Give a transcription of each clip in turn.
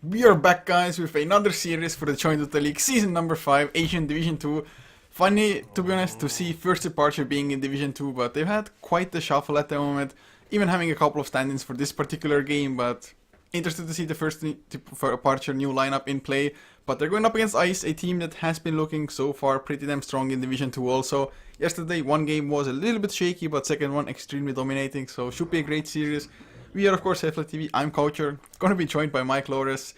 We are back, guys, with another series for the Join Dota League Season number 5, Asian Division 2. Funny, to be honest, to see First Departure being in Division 2, but they've had quite the shuffle at the moment, even having a couple of stand-ins for this particular game, but interested to see the First Departure new lineup in play. But they're going up against ICE, a team that has been looking so far pretty damn strong in Division 2 also. Yesterday, one game was a little bit shaky, but second one extremely dominating, so should be a great series. We are, of course, HeflaTV. I'm Coucher, gonna be joined by Mike Lores.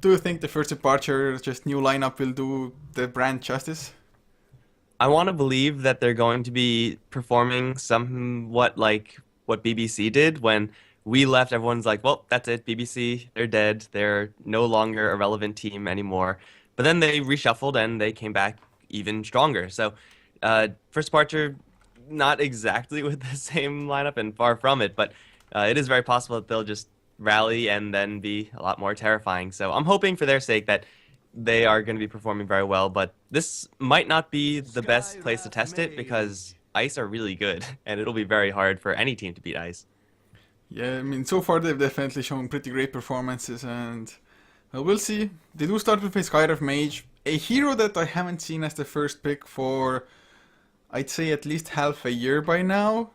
Do you think the First Departure, just new lineup, will do the brand justice? I want to believe that they're going to be performing somewhat like what BBC did when we left. Everyone's like, well, that's it. BBC, they're dead. They're no longer a relevant team anymore. But then they reshuffled and they came back even stronger. So, First Departure, not exactly with the same lineup and far from it, but it is very possible that they'll just rally and then be a lot more terrifying. So I'm hoping for their sake that they are going to be performing very well, but this might not be the best place to test it because Ice are really good, and it'll be very hard for any team to beat Ice. Yeah, I mean, so far they've definitely shown pretty great performances, and well, we'll see. They do start with a Skyriff Mage, a hero that I haven't seen as the first pick for, I'd say, at least half a year by now.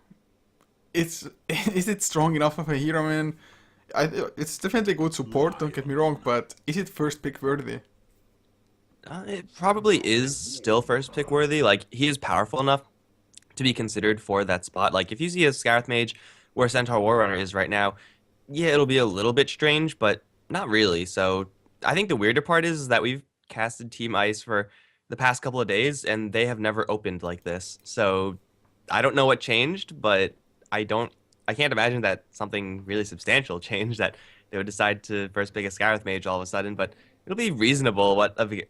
It's is it strong enough of a hero, man? It's definitely good support, don't get me wrong, but is it first pick worthy? It probably is still first pick worthy. Like, he is powerful enough to be considered for that spot. Like, if you see a Scarith Mage where Centaur Warrunner is right now, yeah, it'll be a little bit strange, but not really. So I think the weirder part is that we've casted Team Ice for the past couple of days, and they have never opened like this. So I don't know what changed, but I don't, I can't imagine that something really substantial changed that they would decide to first pick a Scarith Mage all of a sudden. But it'll be reasonable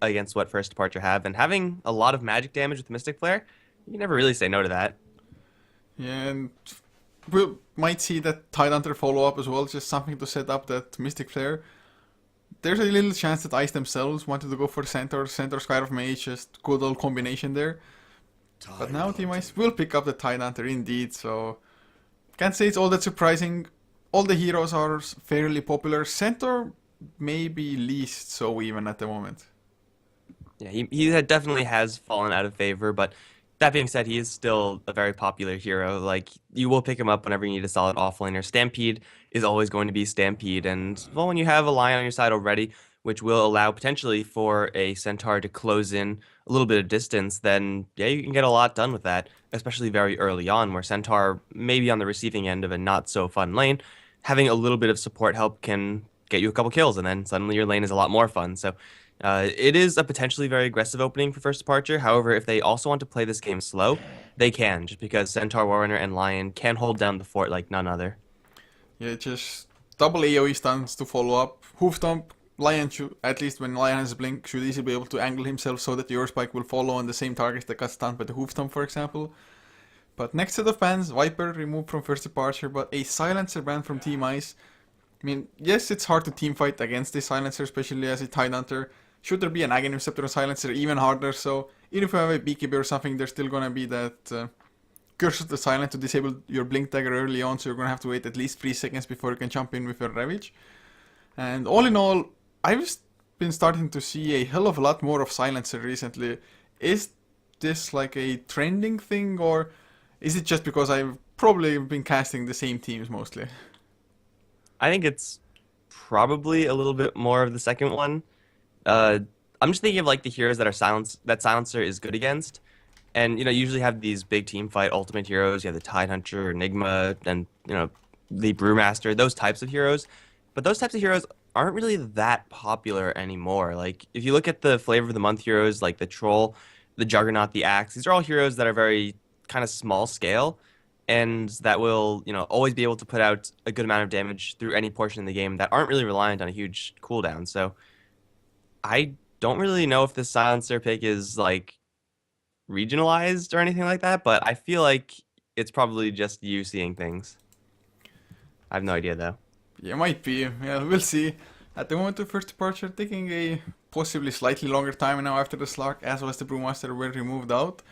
against what First Departure have, and having a lot of magic damage with Mystic Flare, you can never really say no to that. Yeah, and we might see that Tidehunter follow up as well, just something to set up that Mystic Flare. There's a little chance that Ice themselves wanted to go for Centaur Sky of Mage, just good old combination there. But now Team Ice will pick up the Tidehunter indeed, so can't say it's all that surprising. All the heroes are fairly popular. Centaur maybe least so even at the moment. Yeah, he definitely has fallen out of favor, but that being said, he is still a very popular hero. Like, you will pick him up whenever you need a solid offlaner. Stampede is always going to be Stampede, and well, when you have a Lion on your side already, which will allow potentially for a Centaur to close in a little bit of distance, then yeah, you can get a lot done with that, especially very early on, where Centaur may be on the receiving end of a not so fun lane. Having a little bit of support help can get you a couple kills, and then suddenly your lane is a lot more fun. So it is a potentially very aggressive opening for First Departure. However, if they also want to play this game slow, they can, just because Centaur, Warrunner, and Lion can hold down the fort like none other. Yeah, just double AoE stuns to follow up. Hoof Stomp, Lion should, at least when Lion has Blink, should easily be able to angle himself so that your spike will follow on the same targets that got stunned by the Hoof Stomp, for example. But next set of bans, Viper removed from First Departure, but a Silencer ban from Team Ice. I mean, yes, it's hard to teamfight against a Silencer, especially as a Tidehunter. Should there be an Aghanim Scepter on Silencer, even harder, so even if you have a Beekeeper or something, there's still gonna be that Curse of the Silent to disable your Blink Dagger early on, so you're gonna have to wait at least 3 seconds before you can jump in with your Ravage. And all in all, I've been starting to see a hell of a lot more of Silencer recently. Is this like a trending thing, or is it just because I've probably been casting the same teams mostly? I think it's probably a little bit more of the second one. Uh, I'm just thinking of like the heroes that are that Silencer is good against. And usually have these big team fight ultimate heroes. You have the Tidehunter, Enigma, and the Brewmaster, those types of heroes. But those types of heroes aren't really that popular anymore. Like, if you look at the flavor of the month heroes, like the Troll, the Juggernaut, the Axe, these are all heroes that are very kind of small scale and that will, always be able to put out a good amount of damage through any portion of the game that aren't really reliant on a huge cooldown. So I don't really know if this Silencer pick is like regionalized or anything like that, but I feel like it's probably just you seeing things. I have no idea though. Yeah, might be. Yeah, we'll see. At the moment of First Departure, taking a possibly slightly longer time now after the Slark, as was the Brewmaster, were removed out.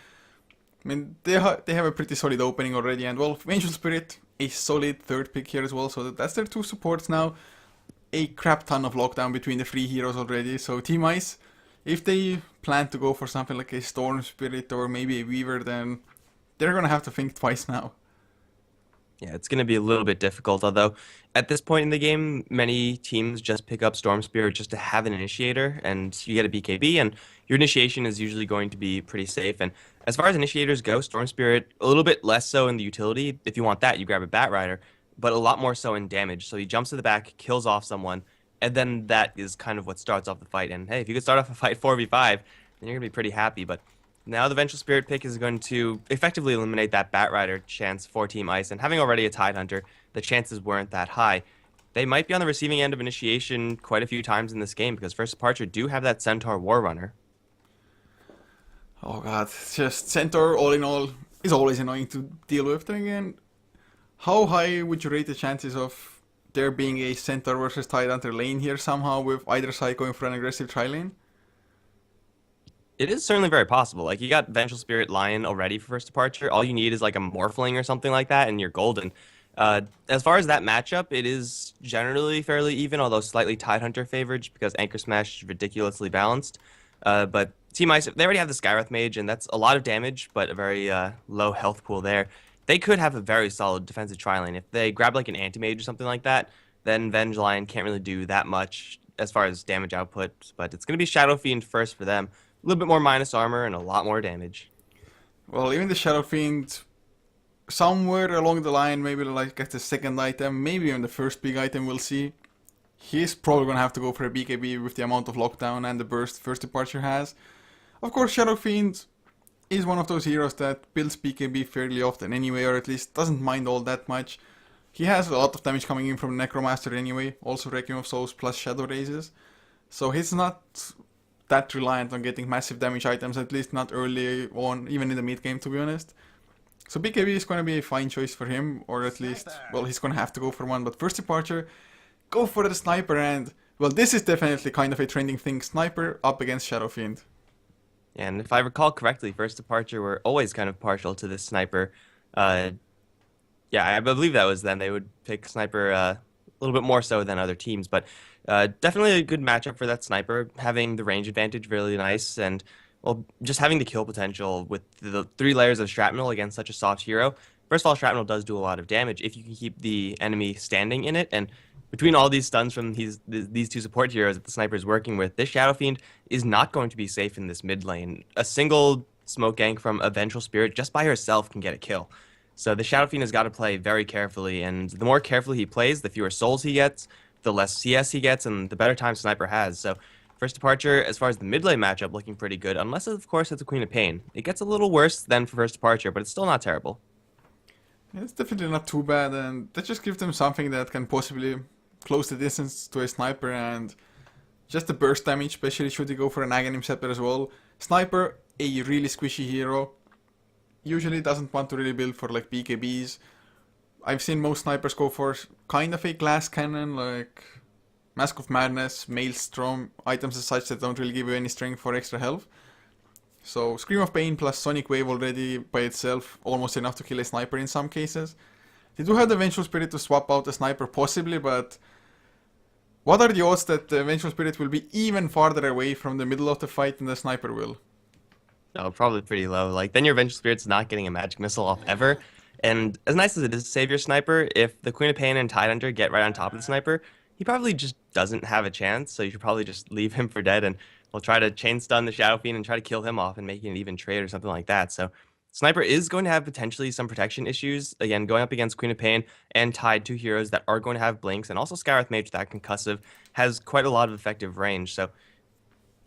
I mean, they have a pretty solid opening already, and well, Vengeful Spirit, a solid third pick here as well, so that's their two supports now. a crap ton of lockdown between the three heroes already. So Team Ice, if they plan to go for something like a Storm Spirit or maybe a Weaver, then they're gonna have to think twice now. Yeah, it's going to be a little bit difficult, although at this point in the game, many teams just pick up Storm Spirit just to have an initiator, and you get a BKB, and your initiation is usually going to be pretty safe. And as far as initiators go, Storm Spirit, a little bit less so in the utility. If you want that, you grab a Bat Rider, but a lot more so in damage. So he jumps to the back, kills off someone, and then that is kind of what starts off the fight. And hey, if you could start off a fight 4v5, then you're going to be pretty happy. But now the Vengeful Spirit pick is going to effectively eliminate that Bat Rider chance for Team Ice, and having already a Tidehunter, the chances weren't that high. They might be on the receiving end of initiation quite a few times in this game, because First Departure do have that Centaur War Runner. Oh god, it's just Centaur, all in all, is always annoying to deal with. Then again, how high would you rate the chances of there being a Centaur versus Tidehunter lane here somehow, with either side going for an aggressive tri-lane? It is certainly very possible. Like, you got Vengeful Spirit Lion already for First Departure. All you need is like a Morphling or something like that, and you're golden. As far as that matchup, it is generally fairly even, although slightly Tidehunter favored because Anchor Smash is ridiculously balanced. But Team Ice, they already have the Skywrath Mage, and that's a lot of damage, but a very low health pool there. They could have a very solid defensive tri-lane. If they grab like an Anti-Mage or something like that, then Venge Lion can't really do that much as far as damage output, but it's going to be Shadow Fiend first for them. A little bit more minus armor and a lot more damage. Well, even the Shadow Fiend, somewhere along the line, maybe like at the second item, maybe even the first big item we'll see, he's probably going to have to go for a BKB with the amount of lockdown and the burst First Departure has. Of course, Shadow Fiend is one of those heroes that builds BKB fairly often anyway, or at least doesn't mind all that much. He has a lot of damage coming in from Necromaster anyway, also Requiem of Souls plus Shadow Raises. So he's not that reliant on getting massive damage items, at least not early on, even in the mid game, to be honest. So BKB is going to be a fine choice for him, or at least, well, he's going to have to go for one. But First Departure, go for the Sniper, and, well, this is definitely kind of a trending thing. Sniper up against Shadow Fiend. And if I recall correctly, First Departure were always kind of partial to this Sniper. Yeah, I believe that was them. They would pick Sniper a little bit more so than other teams, but definitely a good matchup for that Sniper, having the range advantage really nice, and well, just having the kill potential with the 3 layers of Shrapnel against such a soft hero. First of all, Shrapnel does do a lot of damage if you can keep the enemy standing in it, and between all these stuns from these 2 support heroes that the Sniper is working with, this Shadow Fiend is not going to be safe in this mid lane. A single smoke gank from a Vengeful Spirit just by herself can get a kill. So the Shadow Fiend has got to play very carefully, and the more carefully he plays, the fewer souls he gets, the less CS he gets, and the better time Sniper has. So First Departure, as far as the mid lane matchup, looking pretty good, unless of course it's a Queen of Pain. It gets a little worse than for First Departure, but it's still not terrible. Yeah, it's definitely not too bad, and that just gives them something that can possibly close the distance to a Sniper, and just the burst damage, especially should you go for an Aghanim Scepter as well. Sniper, a really squishy hero, usually doesn't want to really build for like BKBs. I've seen most snipers go for kind of a glass cannon, like Mask of Madness, Maelstrom, items as such that don't really give you any strength for extra health. So Scream of Pain plus Sonic Wave already by itself almost enough to kill a sniper in some cases. They do have the Vengeful Spirit to swap out the sniper possibly, but what are the odds that the Vengeful Spirit will be even farther away from the middle of the fight than the sniper will? No, probably pretty low. Like, then your Vengeful Spirit's not getting a magic missile off ever. And as nice as it is to save your sniper, if the Queen of Pain and Tidehunter get right on top of the sniper, he probably just doesn't have a chance, so you should probably just leave him for dead, and we'll try to chain stun the Shadow Fiend and try to kill him off and make it an even trade or something like that. So Sniper is going to have potentially some protection issues, again, going up against Queen of Pain and Tide, 2 heroes that are going to have blinks, and also Skywrath Mage, that concussive, has quite a lot of effective range. So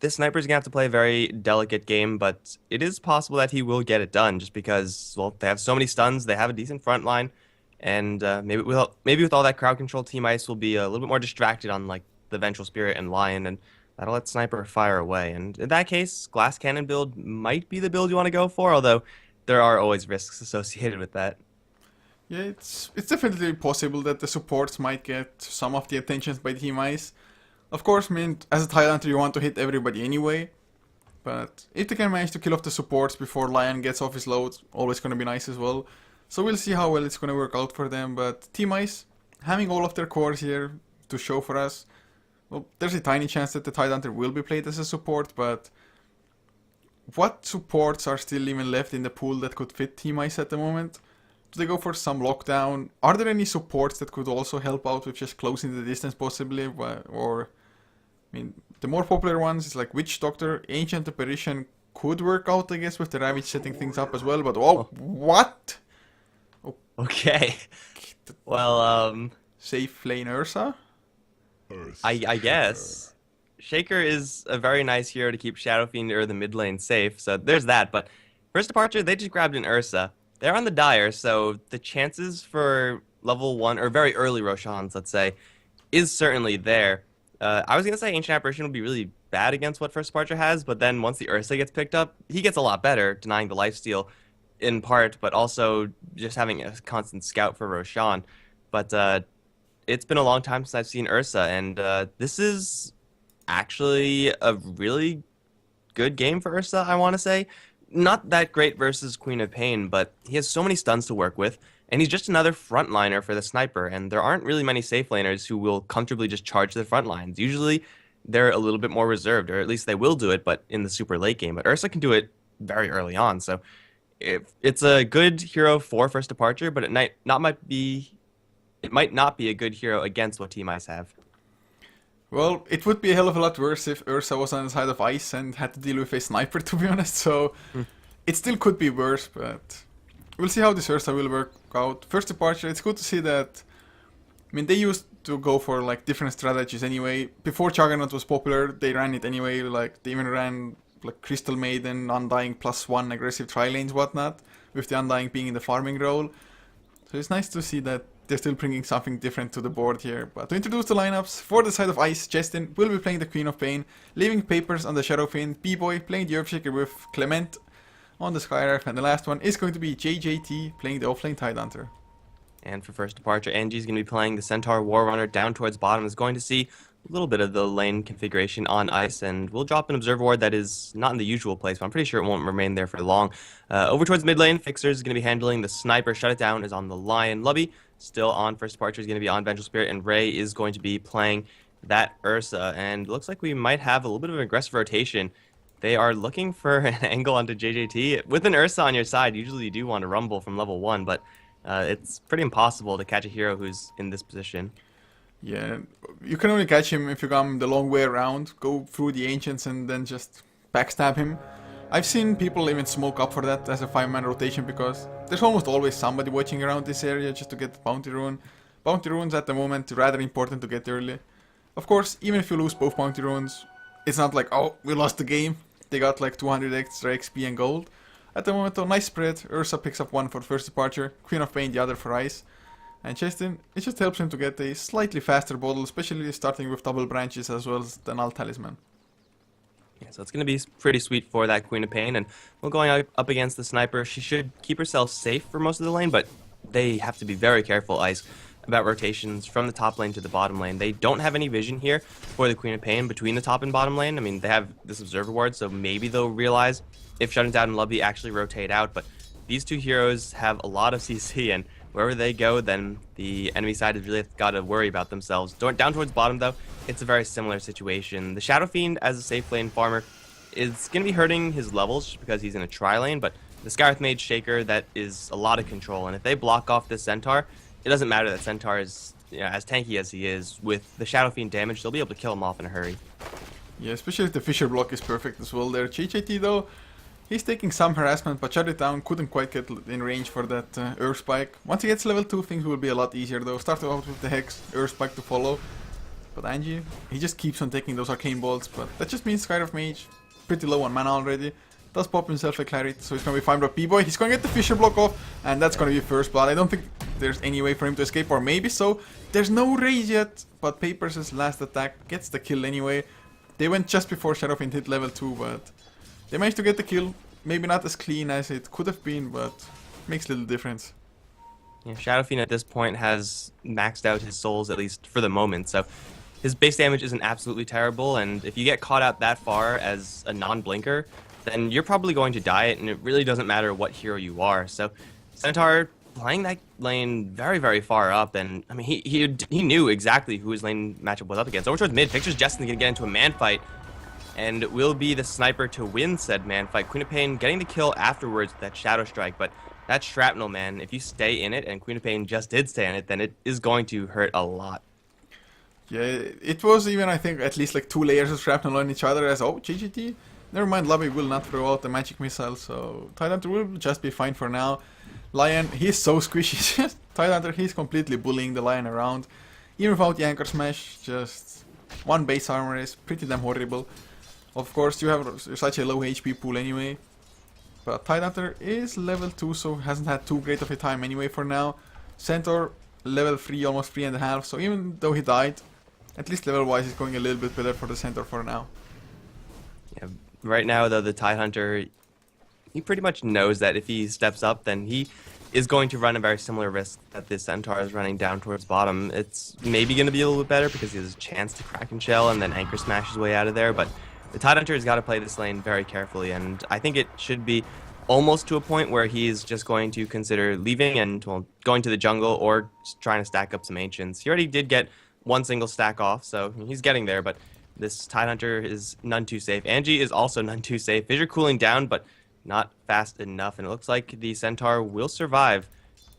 this Sniper is going to have to play a very delicate game, but it is possible that he will get it done just because, well, they have so many stuns, they have a decent front line, and maybe with all that crowd control, Team Ice will be a little bit more distracted on like the Vengeful Spirit and Lion, and that'll let Sniper fire away. And in that case, Glass Cannon build might be the build you want to go for, although there are always risks associated with that. Yeah, it's definitely possible that the supports might get some of the attentions by Team Ice. Of course, I mean, as a Tidehunter you want to hit everybody anyway, but if they can manage to kill off the supports before Lion gets off his load, always going to be nice as well. So we'll see how well it's going to work out for them, but Team Ice, having all of their cores here to show for us, Well, there's a tiny chance that the Tidehunter will be played as a support, but what supports are still even left in the pool that could fit Team Ice at the moment? Do they go for some lockdown? Are there any supports that could also help out with just closing the distance possibly? Or, I mean, the more popular ones is like Witch Doctor, Ancient Apparition could work out, I guess, with the Ravage setting things up as well, but oh, what? Okay. Well, Safe lane Ursa? I guess Shaker is a very nice hero to keep Shadow Fiend or the mid lane safe, so there's that. But first departure, they just grabbed an Ursa. They're on the Dire, so the chances for level 1 or very early Roshans, let's say, is certainly there. I was gonna say Ancient Apparition would be really bad against what first departure has, but then once the Ursa gets picked up, he gets a lot better, denying the lifesteal in part, but also just having a constant scout for Roshan. But it's been a long time since I've seen Ursa, and this is actually a really good game for Ursa, I want to say. Not that great versus Queen of Pain, but he has so many stuns to work with, and he's just another frontliner for the sniper, and there aren't really many safe laners who will comfortably just charge the front lines. Usually, they're a little bit more reserved, or at least they will do it, but in the super late game. But Ursa can do it very early on, so it's a good hero for first departure, but it might not be a good hero against what Team Ice have. Well, it would be a hell of a lot worse if Ursa was on the side of Ice and had to deal with a sniper, to be honest, so it still could be worse, but we'll see how this Ursa will work out. First departure, it's good to see that, I mean, they used to go for like different strategies anyway. Before Juggernaut was popular, they ran it anyway, like they even ran like Crystal Maiden, Undying +1, aggressive tri-lanes, whatnot, with the Undying being in the farming role. So it's nice to see that they're still bringing something different to the board here. But to introduce the lineups, for the side of Ice, Justin will be playing the Queen of Pain, leaving Papers on the Shadow Fiend, B-Boy playing the Earthshaker with Clement on the Skyraf, and the last one is going to be JJT playing the offlane Tidehunter. And for first departure, Angie's going to be playing the Centaur Warrunner down towards bottom. Is going to see a little bit of the lane configuration on Ice, and we'll drop an Observer Ward that is not in the usual place, but I'm pretty sure it won't remain there for long. Over towards mid lane, Fixer is going to be handling the Sniper. Shut It Down is on the Lion. Lubby still on first departure, is going to be on Vengeful Spirit, and Ray is going to be playing that Ursa. And it looks like we might have a little bit of an aggressive rotation. They are looking for an angle onto JJT. With an Ursa on your side, usually you do want to rumble from level 1, but it's pretty impossible to catch a hero who's in this position. Yeah, you can only catch him if you come the long way around, go through the Ancients and then just backstab him. I've seen people even smoke up for that as a 5-man rotation because there's almost always somebody watching around this area just to get the Bounty Rune. Bounty Runes at the moment rather important to get early. Of course, even if you lose both Bounty Runes, it's not like, oh, we lost the game. They got like 200 extra XP and gold. At the moment though, nice spread. Ursa picks up one for first departure, Queen of Pain the other for Ice. And Justin, it just helps him to get a slightly faster bottle, especially starting with double branches as well as the Null Talisman. Yeah, so it's going to be pretty sweet for that Queen of Pain, and we're going up against the Sniper. She should keep herself safe for most of the lane, but they have to be very careful, Ice, about rotations from the top lane to the bottom lane. They don't have any vision here for the Queen of Pain between the top and bottom lane. I mean, they have this Observer Ward, so maybe they'll realize if Shutting Down and Lubby actually rotate out, but these two heroes have a lot of CC, and wherever they go, then the enemy side has really got to worry about themselves. Down towards bottom, though, it's a very similar situation. The Shadow Fiend, as a safe lane farmer, is going to be hurting his levels just because he's in a tri-lane, but the Scarith Mage Shaker, that is a lot of control, and if they block off this Centaur, it doesn't matter that Centaur is, you know, as tanky as he is. With the Shadow Fiend damage, they'll be able to kill him off in a hurry. Yeah, especially if the Fisher block is perfect as well there. JJT though, he's taking some harassment, but Shut It Down couldn't quite get in range for that Earth Spike. Once he gets level 2, things will be a lot easier though. Start out with the Hex, Earth Spike to follow. But Angie, he just keeps on taking those Arcane Bolts, but that just means Skyriff Mage, pretty low on mana already. Does pop himself a Claret, so he's gonna be fine. But B-Boy, he's gonna get the Fisher block off, and that's gonna be first blood. I don't think there's any way for him to escape, or maybe so. There's no raise yet, but Papers' last attack gets the kill anyway. They went just before Shadowfiend hit level 2, but they managed to get the kill. Maybe not as clean as it could have been, but makes little difference. Yeah, Shadowfiend at this point has maxed out his souls, at least for the moment, so his base damage isn't absolutely terrible, and if you get caught out that far as a non-blinker, then you're probably going to die, and it really doesn't matter what hero you are. So Centaur playing that lane very, very far up, and I mean, he knew exactly who his lane matchup was up against. Over towards mid, Victor's Justin gonna get into a man fight, and will be the sniper to win said man fight. Queen of Pain getting the kill afterwards with that Shadow Strike, but that Shrapnel, man, if you stay in it, and Queen of Pain just did stay in it, then it is going to hurt a lot. Yeah, it was even, I think, at least like 2 layers of shrapnel on each other as, oh, GGT. Never mind, Lobby will not throw out the magic missile, so Tidehunter will just be fine for now. Lion, he's so squishy. Tidehunter, he's completely bullying the Lion around. Even without the Anchor Smash, just 1 base armor is pretty damn horrible. Of course, you have such a low HP pool anyway. But Tidehunter is level 2, so hasn't had too great of a time anyway for now. Centaur, level 3, almost 3.5, so even though he died, at least level-wise, it's going a little bit better for the Centaur for now. Yeah, right now, though, the Tidehunter, he pretty much knows that if he steps up, then he is going to run a very similar risk that this Centaur is running down towards bottom. It's maybe going to be a little bit better because he has a chance to Kraken Shell and then Anchor Smash his way out of there, but the Tidehunter has got to play this lane very carefully, and I think it should be almost to a point where he's just going to consider leaving and, well, going to the jungle or trying to stack up some Ancients. He already did get 1 single stack off, so he's getting there, but this Tidehunter is none too safe. Angie is also none too safe. Fissure cooling down, but not fast enough, and it looks like the Centaur will survive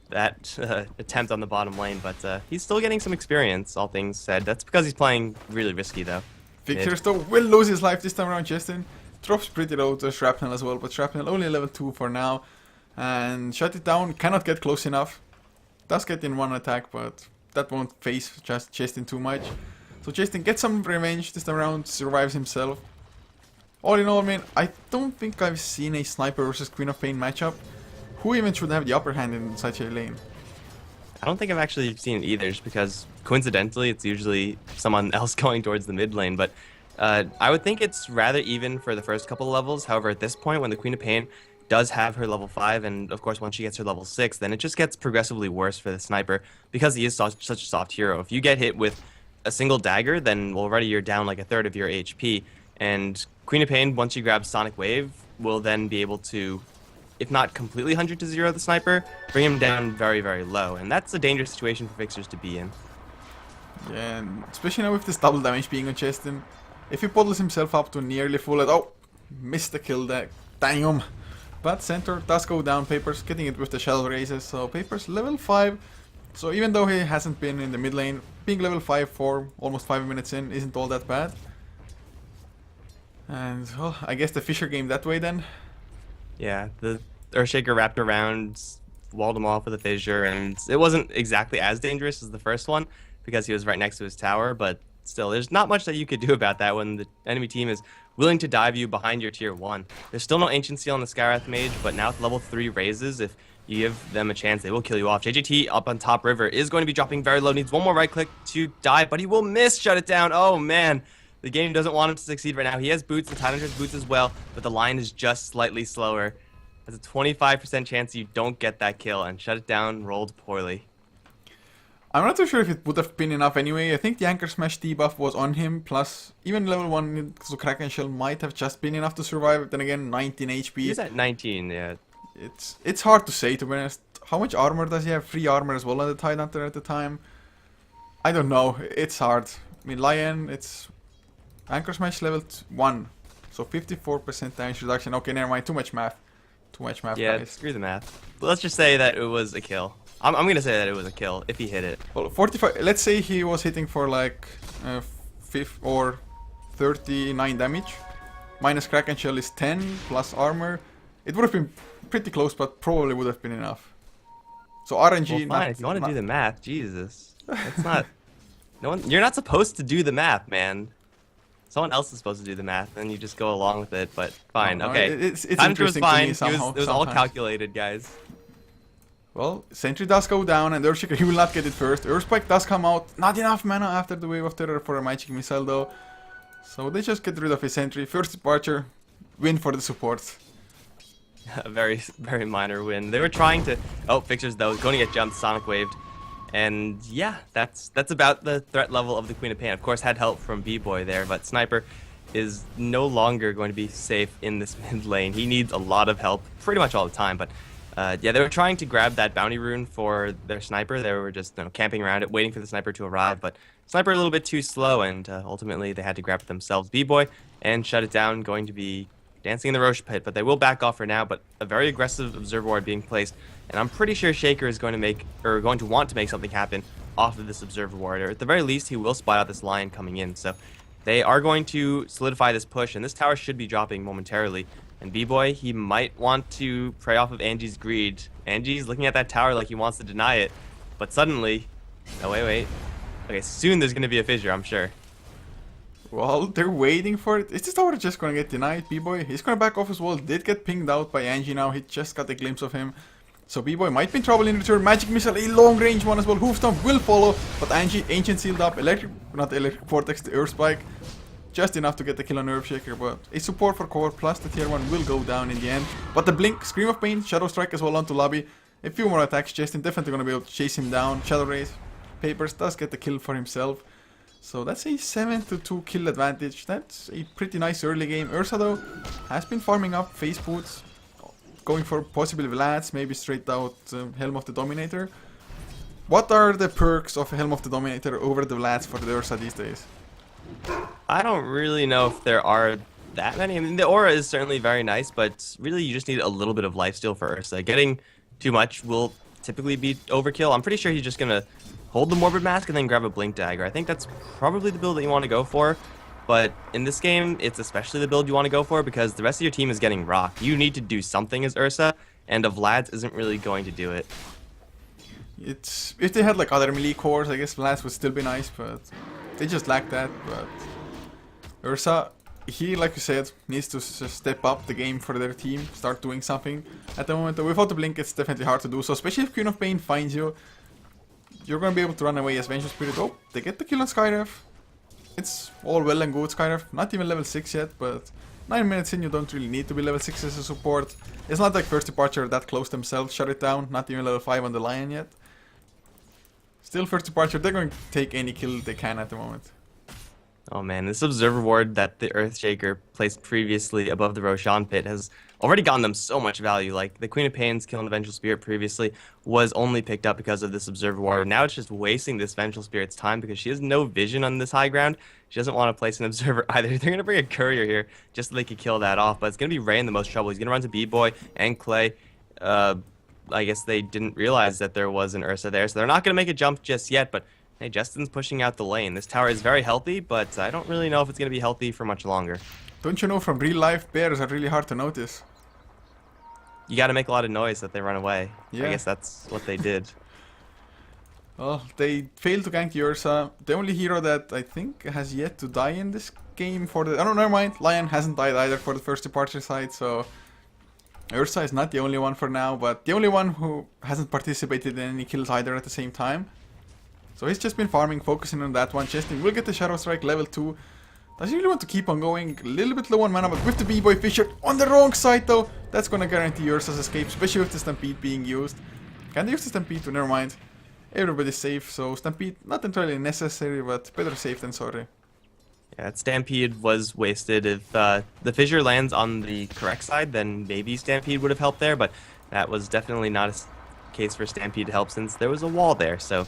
that attempt on the bottom lane, but he's still getting some experience, all things said. That's because he's playing really risky, though. Victor though will lose his life this time around. Justin drops pretty low to Shrapnel as well, but Shrapnel only level 2 for now, and shut it down, cannot get close enough. Does get in 1 attack, but that won't face just Justin too much. So Justin gets some revenge this time around, survives himself. All in all, man, I don't think I've seen a Sniper versus Queen of Pain matchup. Who even should have the upper hand in such a lane? I don't think I've actually seen it either, just because coincidentally it's usually someone else going towards the mid lane, but I would think it's rather even for the first couple of levels. However, at this point, when the Queen of Pain does have her level 5, and of course once she gets her level 6, then it just gets progressively worse for the Sniper, because he is such a soft hero. If you get hit with a single dagger, then already you're down like 1/3 of your HP, and Queen of Pain, once you grab Sonic Wave, will then be able to, if not completely 100 to 0 the Sniper, bring him down very, very low, and that's a dangerous situation for Fixers to be in. Yeah, and especially now with this double damage being on Justin. If he puddles himself up to nearly full, oh, missed the kill there, damn. But Centaur does go down, Papers getting it with the shell raises, so Papers level 5. So even though he hasn't been in the mid lane, being level 5 for almost 5 minutes in isn't all that bad. And, well, I guess the Fissure game that way then. Yeah, the Earthshaker wrapped around, walled him off with a Fissure, and it wasn't exactly as dangerous as the first one, because he was right next to his tower, but still, there's not much that you could do about that when the enemy team is willing to dive you behind your tier 1. There's still no Ancient Seal on the Skywrath Mage, but now with level 3 raises, if you give them a chance, they will kill you off. JJT up on top river is going to be dropping very low, needs 1 more right click to die, but he will miss, shut it down. Oh man, the game doesn't want him to succeed right now. He has boots, the Tidehunter has boots as well, but the line is just slightly slower. There's a 25% chance you don't get that kill, and shut it down rolled poorly. I'm not too sure if it would have been enough anyway. I think the Anchor Smash debuff was on him, plus even level 1 so Kraken Shell might have just been enough to survive. Then again, 19 HP. He's at 19, yeah. It's hard to say, to be honest. How much armor does he have? 3 armor as well on the Tidehunter at the time. I don't know. It's hard. I mean, Lion, it's Anchor Smash level 1, so 54% damage reduction. Okay, never mind. Too much math. Too much math, yeah, guys. Screw the math. But let's just say that it was a kill. I'm gonna say that it was a kill if he hit it. Well, 45. Let's say he was hitting for like 5 or 39 damage. Minus Kraken Shell is 10 plus armor. It would have been pretty close, but probably would have been enough. So RNG. Well, fine. If you want to do the math, Jesus, that's not. No one. You're not supposed to do the math, man. Someone else is supposed to do the math, and you just go along with it. But fine, no, okay. It's Tidehunter was interesting fine. to me somehow, It was all calculated, guys. Well, Sentry does go down, and Earthshaker, he will not get it first. Earthspike does come out. Not enough mana after the Wave of Terror for a Magic Missile, though. So they just get rid of his Sentry. First departure, win for the support. A very, very minor win. They were trying to... Oh, Fixers, though, going to get jumped, Sonic Waved. And yeah, that's about the threat level of the Queen of Pain. Of course, had help from B-Boy there, but Sniper is no longer going to be safe in this mid lane. He needs a lot of help pretty much all the time, but Yeah, they were trying to grab that bounty rune for their sniper. They were just camping around it, waiting for the sniper to arrive. But sniper a little bit too slow, and ultimately they had to grab it themselves. B-Boy and shut it down, going to be dancing in the Roche pit, but they will back off for now. But a very aggressive observer ward being placed, and I'm pretty sure Shaker is going to want to make something happen off of this observer ward, or at the very least he will spot out this lion coming in. So they are going to solidify this push, and this tower should be dropping momentarily. And B-Boy, he might want to prey off of Angie's greed. Angie's looking at that tower like he wants to deny it, but suddenly, oh wait. Okay, soon there's going to be a fissure, I'm sure. Well, they're waiting for it. Is this tower just gonna get denied? B-Boy, he's gonna back off as well. Did get pinged out by Angie now. He just got a glimpse of him. So B-Boy might be in trouble in return. Magic Missile, a long range one as well. Hoof Stomp will follow, but Angie, Ancient sealed up. Not Electric Vortex, the Earth Spike. Just enough to get the kill on Earthshaker, but a support for core plus the tier 1 will go down in the end. But the Blink, Scream of Pain, Shadow Strike as well onto Lobby. A few more attacks, Justin definitely going to be able to chase him down. Shadow Rays, Papers does get the kill for himself. So that's a 7-2 kill advantage. That's a pretty nice early game. Ursa though has been farming up face boots, going for possibly Vlads, maybe straight out Helm of the Dominator. What are the perks of Helm of the Dominator over the Vlads for the Ursa these days? I don't really know if there are that many. I mean, the aura is certainly very nice, but really you just need a little bit of lifesteal for Ursa. Getting too much will typically be overkill. I'm pretty sure he's just going to hold the Morbid Mask and then grab a Blink Dagger. I think that's probably the build that you want to go for, but in this game, it's especially the build you want to go for because the rest of your team is getting rocked. You need to do something as Ursa, and a Vlad's isn't really going to do it. It's if they had like other melee cores, I guess Vlad's would still be nice, but they just lack that. But Ursa, he, like you said, needs to step up the game for their team, start doing something. At the moment, without the Blink, it's definitely hard to do so, especially if Queen of Pain finds you. You're gonna be able to run away as Vengeful Spirit. Oh, they get the kill on Skyref. It's all well and good, Skyref. Not even level 6 yet, but 9 minutes in, you don't really need to be level 6 as a support. It's not like First Departure that close themselves, shut it down. Not even level 5 on the Lion yet. Still First Departure, they're going to take any kill they can at the moment. Oh man, this Observer Ward that the Earthshaker placed previously above the Roshan pit has already gotten them so much value. Like, the Queen of Pain's killing the Vengeful Spirit previously was only picked up because of this Observer Ward. Now it's just wasting this Vengeful Spirit's time because she has no vision on this high ground. She doesn't want to place an Observer either. They're going to bring a Courier here just so they could kill that off, but it's going to be Ray in the most trouble. He's going to run to B-Boy and Clay. I guess they didn't realize that there was an Ursa there, so they're not going to make a jump just yet, but hey, Justin's pushing out the lane. This tower is very healthy, but I don't really know if it's going to be healthy for much longer. Don't you know from real life, bears are really hard to notice. You got to make a lot of noise that they run away. Yeah. I guess that's what they did. Well, they failed to gank the Ursa. The only hero that I think has yet to die in this game for the... Oh no, never mind. Lion hasn't died either for the First Departure side, so... Ursa is not the only one for now, but the only one who hasn't participated in any kills either at the same time. So he's just been farming, focusing on that one. Chesting will get the Shadow Strike level 2. Does he really want to keep on going? A little bit low on mana, but with the B-Boy Fisher on the wrong side though, that's gonna guarantee Ursa's escape, especially with the Stampede being used. Can they use the Stampede too? Never mind. Everybody's safe, so Stampede not entirely necessary, but better safe than sorry. Yeah, that Stampede was wasted. If the Fissure lands on the correct side, then maybe Stampede would have helped there, but that was definitely not a case for Stampede to help since there was a wall there, so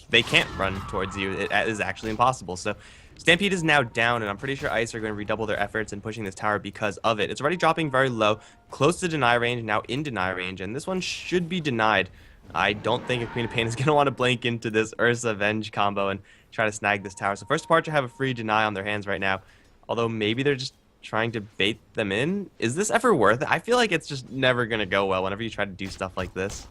they can't run towards you. It is actually impossible. So Stampede is now down, and I'm pretty sure Ice are going to redouble their efforts in pushing this tower because of it. It's already dropping very low, close to deny range, now in deny range, and this one should be denied. I don't think a Queen of Pain is going to want to blink into this Ursa Venge combo and try to snag this tower. So First Departure have a free deny on their hands right now, although maybe they're just trying to bait them in. Is this ever worth it? I feel like it's just never going to go well whenever you try to do stuff like this.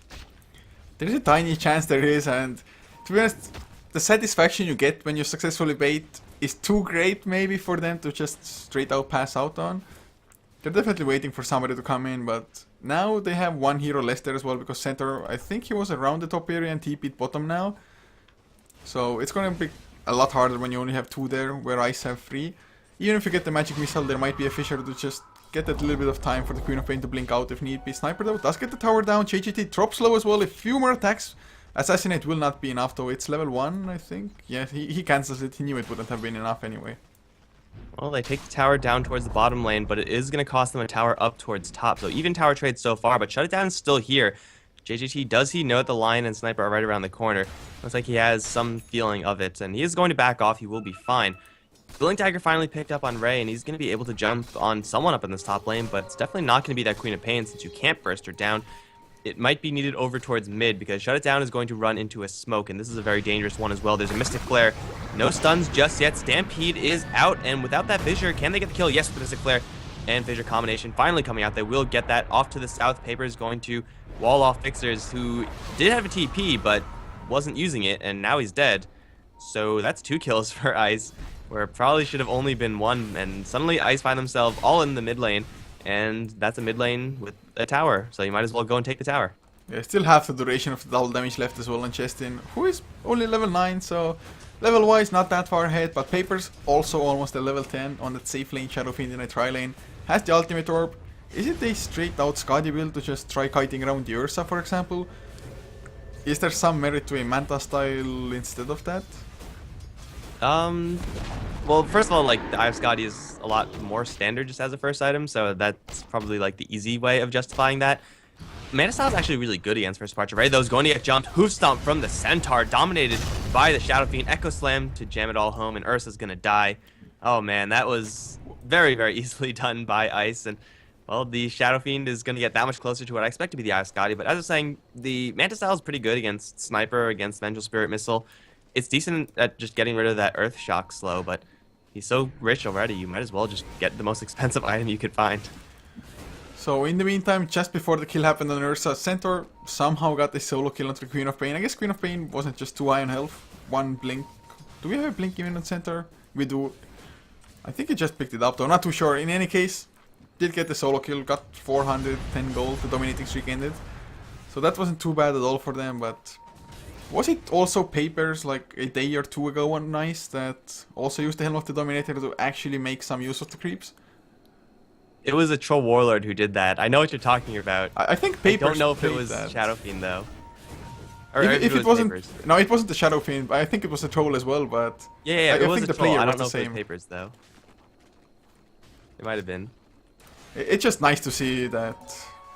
There's a tiny chance there is, and to be honest, the satisfaction you get when you successfully bait is too great maybe for them to just straight out pass out on. They're definitely waiting for somebody to come in, but now they have one hero less there as well because Centaur, I think he was around the top area and TP'd bottom now. So it's going to be a lot harder when you only have 2 there, where Ice have 3. Even if you get the Magic Missile, there might be a Fissure to just get that little bit of time for the Queen of Pain to blink out if need be. Sniper though does get the tower down, JGT drops low as well, a few more attacks. Assassinate will not be enough though, it's level 1 I think. Yeah, he cancels it, he knew it wouldn't have been enough anyway. Well, they take the tower down towards the bottom lane, but it is going to cost them a tower up towards top. So even tower trade so far, but Shut It Down is still here. JJT, does he know that the Lion and Sniper are right around the corner? Looks like he has some feeling of it, and he is going to back off. He will be fine. Billing Dagger finally picked up on Ray, and he's going to be able to jump on someone up in this top lane, but it's definitely not going to be that Queen of Pain since you can't burst her down. It might be needed over towards mid because Shut It Down is going to run into a smoke, and this is a very dangerous one as well. There's a Mystic Flare. No stuns just yet. Stampede is out, and without that Fissure, can they get the kill? Yes, with the Mystic Flare and Fissure combination finally coming out. They will get that off to the south. Paper is going to wall off Fixers, who did have a TP, but wasn't using it, and now he's dead. So that's 2 kills for Ice, where it probably should have only been 1, and suddenly Ice find themselves all in the mid lane, and that's a mid lane with a tower, so you might as well go and take the tower. Yeah, still half the duration of the double damage left as well on Chestin, who is only level 9, so level wise not that far ahead, but Paper's also almost a level 10 on that safe lane, Shadow Fiend in a tri lane, has the ultimate orb. Is it a straight out Skadi build to just try kiting around the Ursa, for example? Is there some merit to a Manta style instead of that? Well, first of all, like, the Eye of Skadi is a lot more standard just as a first item, so that's probably, like, the easy way of justifying that. Mana Style is actually really good against First Departure. Ray, though, is going to get jumped. Hoof Stomp from the Centaur, dominated by the Shadow Fiend. Echo Slam to jam it all home, and Ursa's going to die. Oh, man, that was very, very easily done by Ice, and, well, the Shadow Fiend is going to get that much closer to what I expect to be the Eye of Skadi, but as I was saying, the Manta Style is pretty good against Sniper, against Vengeful Spirit Missile. It's decent at just getting rid of that Earth Shock slow, but he's so rich already, you might as well just get the most expensive item you could find. So in the meantime, just before the kill happened on Ursa, Centaur somehow got a solo kill onto the Queen of Pain. I guess Queen of Pain wasn't just 2 high on health, 1 blink. Do we have a blink even on Centaur? We do. I think he just picked it up though, not too sure. In any case, did get the solo kill, got 410 gold, the dominating streak ended. So that wasn't too bad at all for them, but was it also Papers like a day or 2 ago on Nice that also used the Helm of the Dominator to actually make some use of the creeps? It was a Troll Warlord who did that. I know what you're talking about. I think Papers. I don't know if it was that. Shadow Fiend though. Or if it wasn't, Papers. no, it wasn't the Shadow Fiend. I think it was a Troll as well. But yeah, it was think a the Troll. player I was don't know the if it same. was Papers though. It might have been. It's just nice to see that,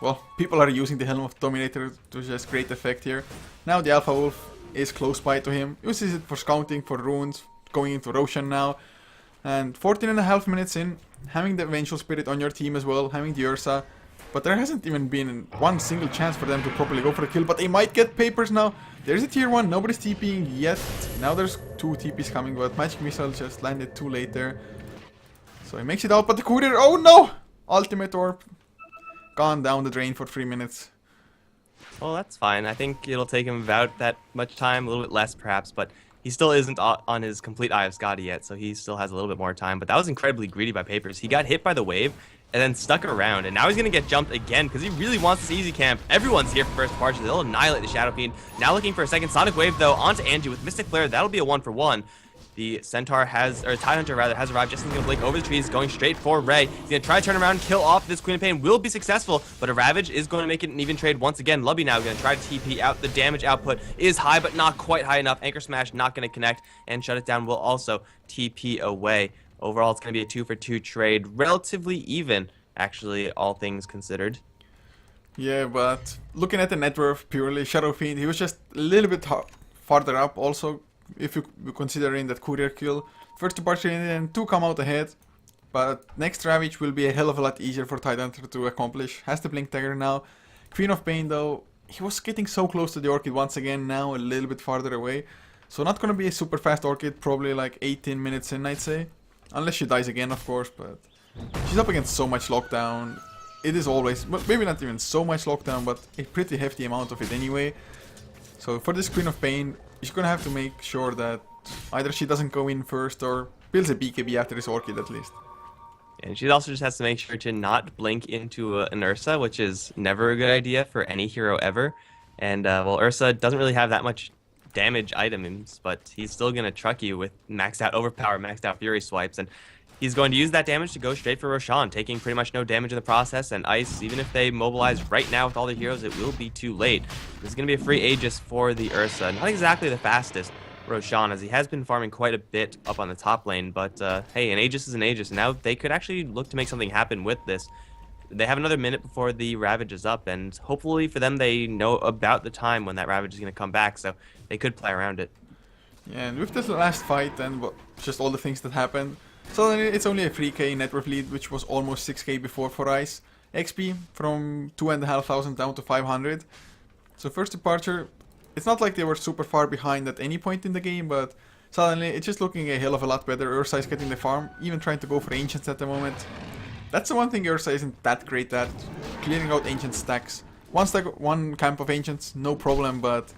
well, people are using the Helm of Dominator to just great effect here. Now the Alpha Wolf is close by to him, uses it for scouting, for runes, going into Roshan now. And 14.5 minutes in, having the Vengeful Spirit on your team as well, having the Ursa. But there hasn't even been one single chance for them to properly go for the kill, but they might get Papers now. There's a tier 1, nobody's TPing yet. Now there's 2 TPs coming, but Magic Missile just landed too late there. So he makes it out, but the courier, oh no! Ultimate Orb, gone down the drain for 3 minutes. Well, that's fine. I think it'll take him about that much time, a little bit less perhaps, but he still isn't on his complete Eye of Skadi yet, so he still has a little bit more time. But that was incredibly greedy by Papers. He got hit by the wave and then stuck around, and now he's going to get jumped again because he really wants this easy camp. Everyone's here for First Departure. They'll annihilate the Shadow Fiend. Now looking for a second Sonic Wave, though, onto Angie with Mystic Flare. That'll be a 1-for-1. The Centaur has, or Tidehunter rather, has arrived. Just going to blink over the trees, going straight for Ray. He's going to try to turn around and kill off this Queen of Pain. Will be successful, but a Ravage is going to make it an even trade once again. Lubby now going to try to TP out. The damage output is high, but not quite high enough. Anchor Smash not going to connect, and Shut It Down will also TP away. Overall, it's going to be a 2-for-2 trade. Relatively even, actually, all things considered. Yeah, but looking at the net worth purely, Shadow Fiend, he was just a little bit farther up also. If you considering that courier kill, First Departure and 2 come out ahead, but next Ravage will be a hell of a lot easier for Tidehunter to accomplish. Has the Blink Dagger now. Queen of Pain though, he was getting so close to the Orchid once again, now a little bit farther away. So not gonna be a super fast Orchid, probably like 18 minutes in, I'd say. Unless she dies again, of course, but she's up against so much lockdown. It is always, maybe not even so much lockdown, but a pretty hefty amount of it anyway. So for this Queen of Pain, she's gonna have to make sure that either she doesn't go in first or builds a BKB after this Orchid at least. And she also just has to make sure to not blink into an Ursa, which is never a good idea for any hero ever. And, well, Ursa doesn't really have that much damage items, but he's still going to truck you with maxed out Overpower, maxed out Fury swipes. And he's going to use that damage to go straight for Roshan, taking pretty much no damage in the process. And Ice, even if they mobilize right now with all the heroes, it will be too late. This is going to be a free Aegis for the Ursa. Not exactly the fastest, Roshan, as he has been farming quite a bit up on the top lane. But hey, an Aegis is an Aegis, and now they could actually look to make something happen with this. They have another minute before the Ravage is up, and hopefully for them, they know about the time when that Ravage is going to come back, so they could play around it. Yeah, and with this last fight and just all the things that happened, suddenly it's only a 3k net worth lead, which was almost 6k before for Ice. XP from 2,500 down to 500. So first departure, it's not like they were super far behind at any point in the game, but suddenly it's just looking a hell of a lot better. Ursa is getting the farm, even trying to go for Ancients at the moment. That's the one thing Ursa isn't that great at, clearing out Ancient stacks. One stack, one camp of Ancients, no problem, but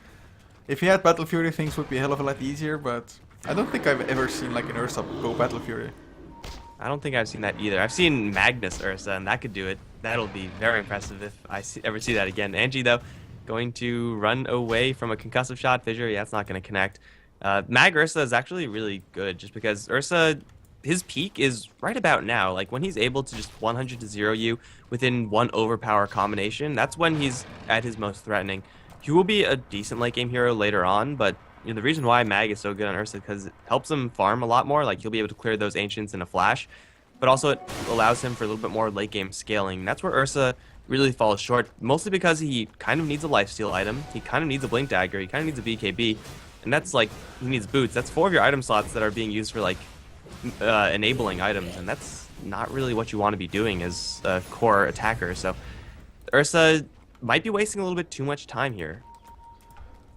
if he had Battle Fury, things would be a hell of a lot easier, but I don't think I've ever seen like an Ursa go Battle Fury. I don't think I've seen that either. I've seen Magnus Ursa, and that could do it. That'll be very impressive if I ever see that again. Angie, though, going to run away from a concussive shot. Fissure, yeah, it's not going to connect. Mag Ursa is actually really good, just because Ursa, his peak is right about now. Like, when he's able to just 100 to 0 you within one overpower combination, that's when he's at his most threatening. He will be a decent late game hero later on, but you know, the reason why Mag is so good on Ursa is because it helps him farm a lot more. Like, he'll be able to clear those Ancients in a flash, but also it allows him for a little bit more late game scaling. That's where Ursa really falls short, mostly because he kind of needs a lifesteal item, he kind of needs a Blink Dagger, he kind of needs a BKB, and that's like, he needs boots. That's 4 of your item slots that are being used for like enabling items, and that's not really what you want to be doing as a core attacker. So Ursa might be wasting a little bit too much time here.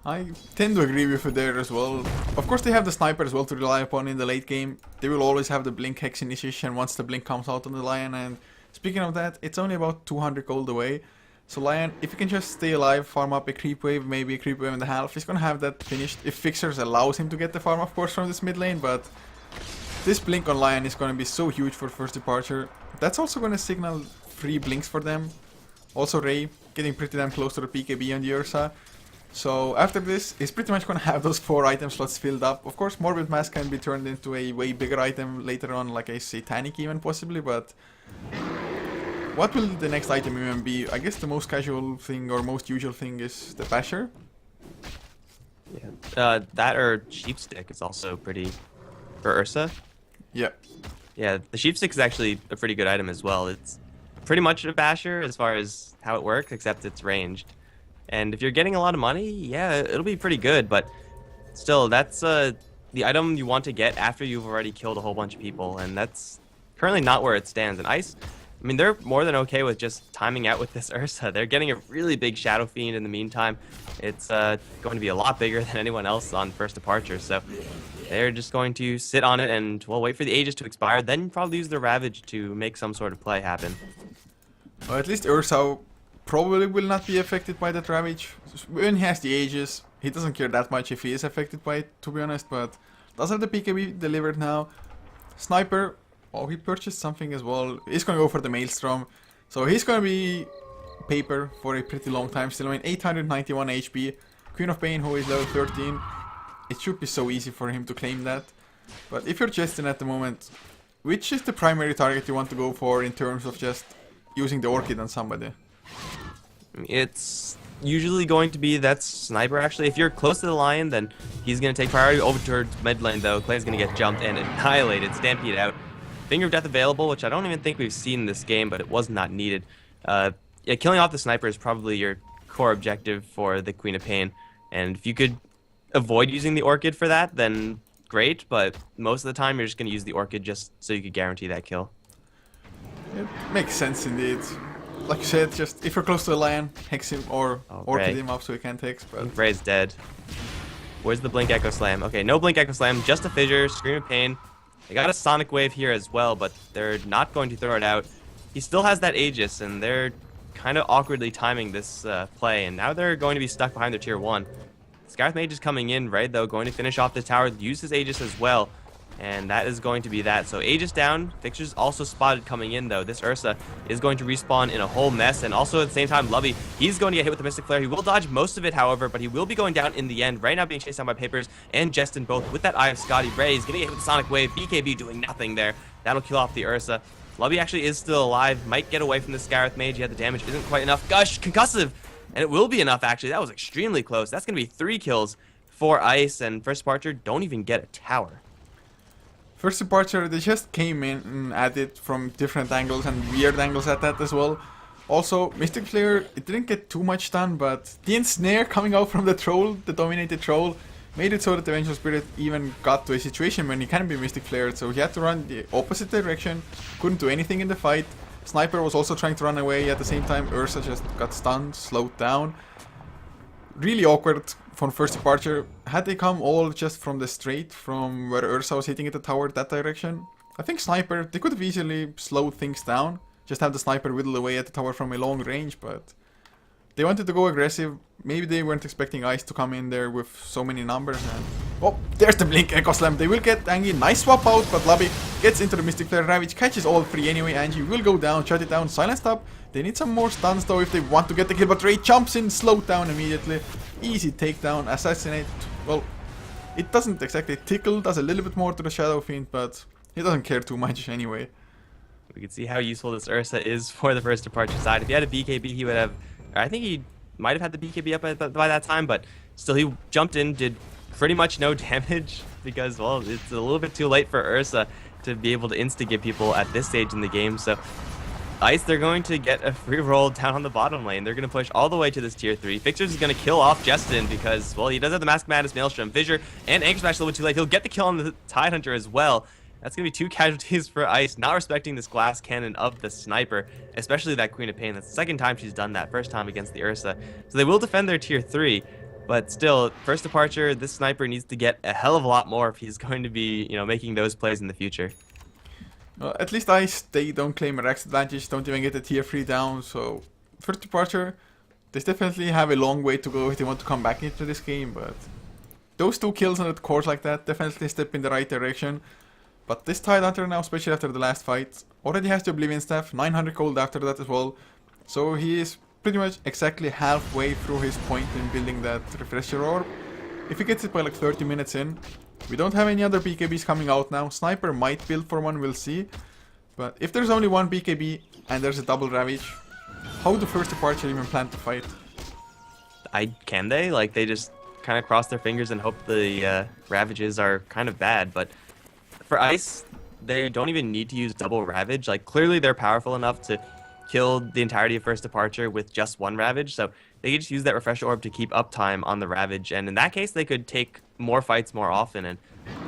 I tend to agree with you there as well. Of course they have the sniper as well to rely upon in the late game. They will always have the blink hex initiation once the blink comes out on the Lion, and speaking of that, it's only about 200 gold away. So Lion, if you can just stay alive, farm up a creep wave, maybe a creep wave and a half, he's gonna have that finished. If Fixers allows him to get the farm, of course, from this mid lane, but this blink on Lion is gonna be so huge for first departure. That's also gonna signal 3 blinks for them. Also Ray getting pretty damn close to the PKB on the Ursa. So after this, he's pretty much gonna have those 4 item slots filled up. Of course, Morbid Mask can be turned into a way bigger item later on, like a Satanic even possibly, but what will the next item even be? I guess the most casual thing or most usual thing is the Basher. Yeah, that or Sheep Stick is also pretty for Ursa. Yeah. Yeah, the Sheep Stick is actually a pretty good item as well. It's pretty much a basher as far as how it works, except it's ranged. And if you're getting a lot of money, yeah, it'll be pretty good, but still, that's the item you want to get after you've already killed a whole bunch of people, and that's currently not where it stands. And Ice, I mean, they're more than okay with just timing out with this Ursa. They're getting a really big Shadow Fiend in the meantime. It's going to be a lot bigger than anyone else on first departure, so they're just going to sit on it and, well, wait for the Aegis to expire, then probably use the Ravage to make some sort of play happen. Well, at least Ursa probably will not be affected by that Ravage. When he has the Aegis, he doesn't care that much if he is affected by it, to be honest, but does have the PKB delivered now. Sniper, oh, he purchased something as well. He's gonna go for the Maelstrom, so he's gonna be paper for a pretty long time still. I mean, 891 HP. Queen of Pain, who is level 13. It should be so easy for him to claim that. But if you're Justin at the moment, which is the primary target you want to go for in terms of just using the Orchid on somebody? It's usually going to be that Sniper, actually. If you're close to the Lion, then he's going to take priority over towards mid lane, though. Clay's going to get jumped and annihilated, Stampede out. Finger of Death available, which I don't even think we've seen in this game, but it was not needed. Yeah, killing off the Sniper is probably your core objective for the Queen of Pain. And if you could avoid using the Orchid for that, then great, but most of the time you're just going to use the Orchid just so you could guarantee that kill. It makes sense indeed. Like you said, just if you're close to the Lion, hex him or Orchid him up so he can't hex. But Ray's dead. Where's the Blink Echo Slam? Okay, no Blink Echo Slam, just a Fissure, Scream of Pain. They got a Sonic Wave here as well, but they're not going to throw it out. He still has that Aegis, and they're kind of awkwardly timing this play, and now they're going to be stuck behind their tier 1. Scarth Mage is coming in, right, though, going to finish off this tower, use his Aegis as well, and that is going to be that. So Aegis down, Fixtures also spotted coming in, though. This Ursa is going to respawn in a whole mess, and also at the same time, Lovey, he's going to get hit with the Mystic Flare. He will dodge most of it, however, but he will be going down in the end. Right now being chased down by Papers and Justin both with that Eye of Scotty. Ray is getting hit with the Sonic Wave, BKB doing nothing there. That'll kill off the Ursa. Lovey actually is still alive, might get away from the Scarth Mage, yet the damage isn't quite enough. Gush, concussive! And it will be enough, actually. That was extremely close. That's going to be 3 kills for Ice, and First Departure don't even get a tower. First Departure, they just came in at it from different angles and weird angles at that as well. Also, Mystic Flare, it didn't get too much done, but the ensnare coming out from the troll, the dominated troll, made it so that the Vengeful Spirit even got to a situation when he can be Mystic Flared, so he had to run the opposite direction, couldn't do anything in the fight. Sniper was also trying to run away at the same time, Ursa just got stunned, slowed down. Really awkward from First Departure. Had they come all just from the straight, from where Ursa was hitting at the tower, that direction, I think Sniper, they could have easily slowed things down. Just have the Sniper whittle away at the tower from a long range, but they wanted to go aggressive. Maybe they weren't expecting Ice to come in there with so many numbers. And oh, there's the Blink Echo Slam. They will get Angie. Nice swap out, but Lobby gets into the Mystic Flare Ravage, catches all three anyway. Angie will go down, shut it down, silence up. They need some more stuns though if they want to get the kill, but Ray jumps in, slowed down immediately. Easy takedown, assassinate. Well, it doesn't exactly tickle, does a little bit more to the Shadow Fiend, but he doesn't care too much anyway. We can see how useful this Ursa is for the First Departure side. If he had a BKB, he would have... I think he might have had the BKB up by that time, but still he jumped in, did pretty much no damage because, well, it's a little bit too late for Ursa to be able to insta-give people at this stage in the game. So Ice, they're going to get a free roll down on the bottom lane. They're going to push all the way to this tier 3. Fixers is going to kill off Justin because, well, he does have the Mask Madness, Maelstrom, Fissure, and Anchor Smash a little bit too late. He'll get the kill on the Tidehunter as well. That's going to be 2 casualties for Ice, not respecting this glass cannon of the Sniper, especially that Queen of Pain. That's the second time she's done that, first time against the Ursa. So they will defend their tier 3, but still, First Departure, this Sniper needs to get a hell of a lot more if he's going to be, making those plays in the future. Well, at least Ice, they don't claim a Rex advantage, don't even get a tier 3 down, so First Departure, they definitely have a long way to go if they want to come back into this game, but those 2 kills on the course like that definitely a step in the right direction. But this Tidehunter now, especially after the last fight, already has the Oblivion Staff, 900 gold after that as well. So he is pretty much exactly halfway through his point in building that Refresher Orb. If he gets it by like 30 minutes in, we don't have any other BKBs coming out now. Sniper might build for one, we'll see. But if there's only one BKB and there's a double Ravage, how do First Departure even plan to fight? Can they? Like, they just kind of cross their fingers and hope the Ravages are kind of bad, but for Ice, they don't even need to use double Ravage. Like, clearly they're powerful enough to kill the entirety of First Departure with just one Ravage, so they could just use that Refresher Orb to keep uptime on the Ravage, and in that case, they could take more fights more often, and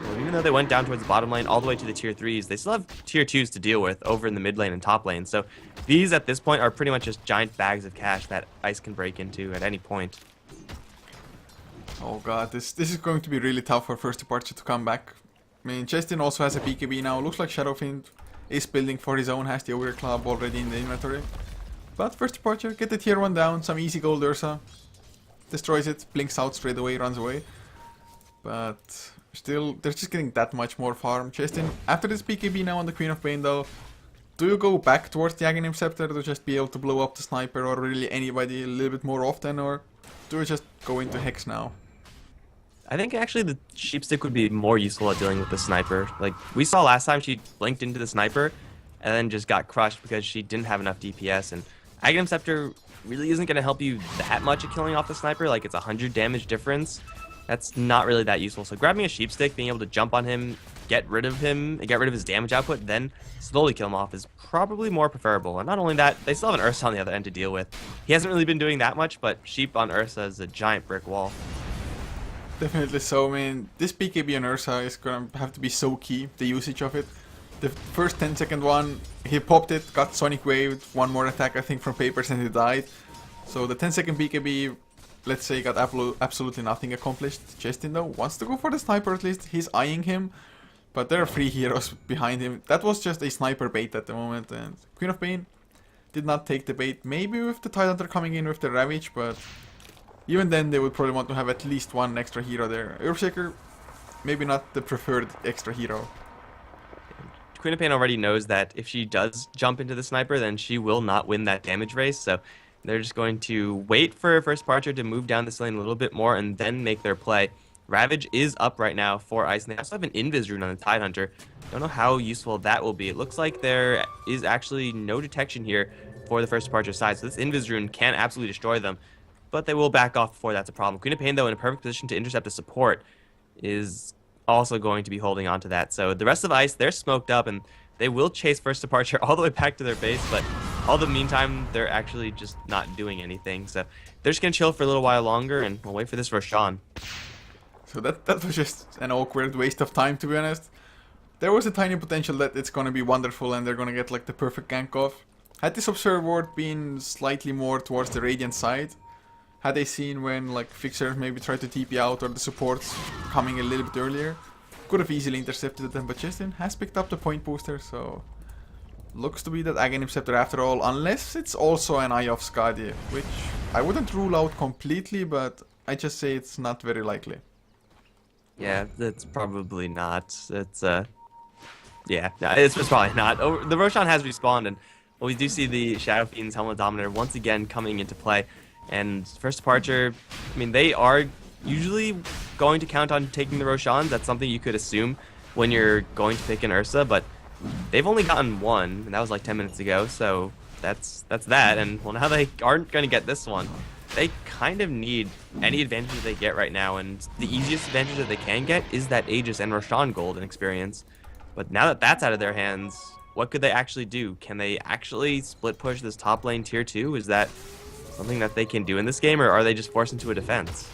well, even though they went down towards the bottom lane all the way to the tier 3s, they still have tier 2s to deal with over in the mid lane and top lane, so these at this point are pretty much just giant bags of cash that Ice can break into at any point. Oh god, this is going to be really tough for First Departure to come back. I mean, Justin also has a BKB now. Looks like Shadow Fiend is building for his own, has the Ogre Club already in the inventory. But First Departure, get the tier 1 down, some easy gold Ursa. Destroys it, blinks out straight away, runs away. But still, they're just getting that much more farm. Justin, after this BKB now on the Queen of Pain though, do you go back towards the Aghanim Scepter to just be able to blow up the Sniper or really anybody a little bit more often, or do you just go into Hex now? I think actually the Sheepstick would be more useful at dealing with the Sniper. Like, we saw last time she blinked into the Sniper and then just got crushed because she didn't have enough DPS, and Aghanim Scepter really isn't going to help you that much at killing off the Sniper. Like, it's 100 damage difference. That's not really that useful. So grabbing a Sheepstick, being able to jump on him, get rid of his damage output, then slowly kill him off is probably more preferable. And not only that, they still have an Ursa on the other end to deal with. He hasn't really been doing that much, but Sheep on Ursa is a giant brick wall. Definitely so. I mean, this BKB on Ursa is gonna have to be so key, the usage of it. The first 10-second one, he popped it, got Sonic Wave, one more attack I think from Papers, and he died. So the 10-second BKB, let's say, got absolutely nothing accomplished. Justin though wants to go for the Sniper at least. He's eyeing him, but there are 3 heroes behind him. That was just a Sniper bait at the moment, and Queen of Pain did not take the bait. Maybe with the Tidehunter coming in with the Ravage, but even then, they would probably want to have at least one extra hero there. Earthshaker, maybe not the preferred extra hero. Queen of Pain already knows that if she does jump into the Sniper, then she will not win that damage race. So they're just going to wait for First Departure to move down this lane a little bit more and then make their play. Ravage is up right now for Ice, and they also have an Invis rune on the Tidehunter. Don't know how useful that will be. It looks like there is actually no detection here for the First Departure side, so this Invis rune can absolutely destroy them. but they will back off before that's a problem. Queen of Pain, though, in a perfect position to intercept a support, is also going to be holding on to that. So the rest of Ice, they're smoked up, and they will chase First Departure all the way back to their base, but all the meantime, they're actually just not doing anything. So they're just going to chill for a little while longer, and we'll wait for this Roshan. So that was just an awkward waste of time, to be honest. There was a tiny potential that it's gonna be wonderful and they're gonna get like the perfect gank off. Had this observer ward been slightly more towards the Radiant side, had they seen when like Fixer maybe tried to TP out or the supports coming a little bit earlier, could have easily intercepted them, but Justin has picked up the point booster, so looks to be that Aghanim Scepter after all, unless it's also an Eye of Skadi, which I wouldn't rule out completely, but I just say it's not very likely. Yeah, that's probably not. It's yeah, no, it's probably not. Oh, the Roshan has respawned, and well, we do see the Shadow Fiend's Helmet Dominator once again coming into play. And First Departure, I mean, they are usually going to count on taking the Roshan. That's something you could assume when you're going to pick an Ursa, but they've only gotten one, and that was like 10 minutes ago, so that's that. And well, now they aren't going to get this one. They kind of need any advantage they get right now, and the easiest advantage that they can get is that Aegis and Roshan gold and experience. But now that that's out of their hands, what could they actually do? Can they actually split push this top lane tier 2? Is that something that they can do in this game, or are they just forced into a defense?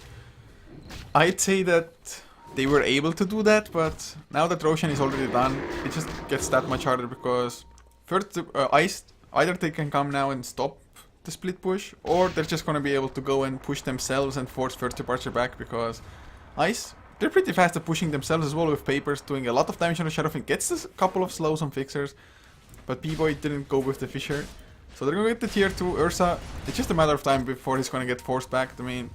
I'd say that they were able to do that, but now that Roshan is already done, it just gets that much harder because first Ice, either they can come now and stop the split push, or they're just gonna be able to go and push themselves and force First Departure back, because Ice, they're pretty fast at pushing themselves as well with Papers, doing a lot of damage on the Shadow Fiend, gets a couple of slows on Fixers, but B-Boy didn't go with the Fisher. So they're gonna get the tier 2 Ursa. It's just a matter of time before he's gonna get forced back. I mean,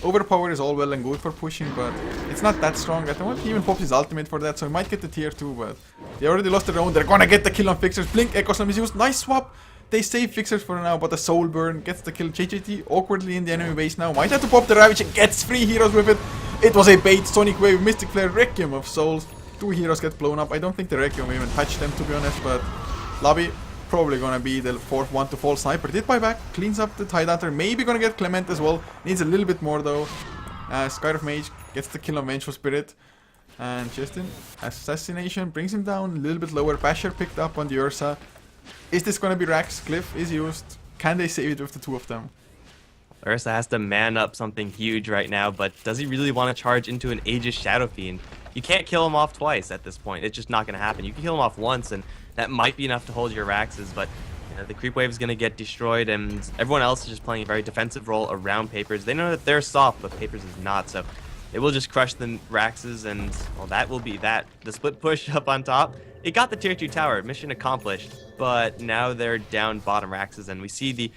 Overpower is all well and good for pushing, but it's not that strong. At the moment, he even pops his ultimate for that, so he might get the tier 2, but they already lost their own. They're gonna get the kill on Fixers. Blink, Echo Slam is used. Nice swap! They save Fixers for now, but the Soul Burn gets the kill. JJT awkwardly in the enemy base now. Might have to pop the Ravage and gets 3 heroes with it. It was a bait. Sonic Wave, Mystic Flare, Requiem of Souls. 2 heroes get blown up. I don't think the Requiem even touched them, to be honest, but Lobby probably gonna be the 4th one to fall. Sniper did buy back, cleans up the Tidehunter. Maybe gonna get Clement as well. Needs a little bit more though. Sky of Mage gets the kill on Vengeful Spirit. And Justin, Assassination brings him down a little bit lower. Basher picked up on the Ursa. Is this gonna be Rax? Cliff is used. Can they save it with the 2 of them? Ursa has to man up something huge right now, but does he really want to charge into an Aegis Shadow Fiend? You can't kill him off twice at this point. It's just not going to happen. You can kill him off once, and that might be enough to hold your Raxes, but you know, the creep wave is going to get destroyed, and everyone else is just playing a very defensive role around Papers. They know that they're soft, but Papers is not, so it will just crush the Raxes, and well, that will be that. The split push up on top, it got the tier 2 tower, mission accomplished, but now they're down bottom Raxes, and we see the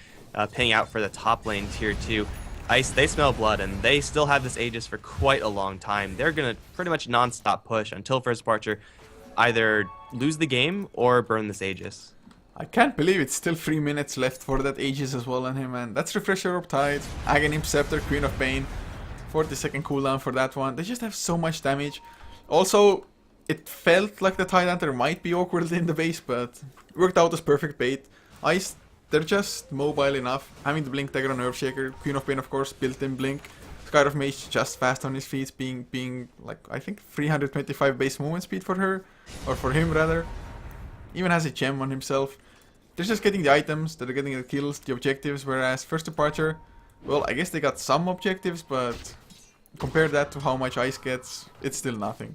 ping out for the top lane tier 2. Ice, they smell blood, and they still have this Aegis for quite a long time. They're going to pretty much non-stop push until First Departure either lose the game or burn this Aegis. I can't believe it's still 3 minutes left for that Aegis as well on him, and that's Refresher Orb Tide, Aghanim Scepter, Queen of Pain, 40-second cooldown for that one. They just have so much damage. Also, it felt like the Tidehunter might be awkwardly in the base, but worked out as perfect bait. Ice, they're just mobile enough. Having the Blink Dagger on Earthshaker, Queen of Pain of course, built-in Blink. Sky of Mage just fast on his feet, being like, I think 325 base movement speed for her, or for him rather. Even has a gem on himself. They're just getting the items, they're getting the kills, the objectives, whereas First Departure, well, I guess they got some objectives, but compare that to how much Ice gets, it's still nothing.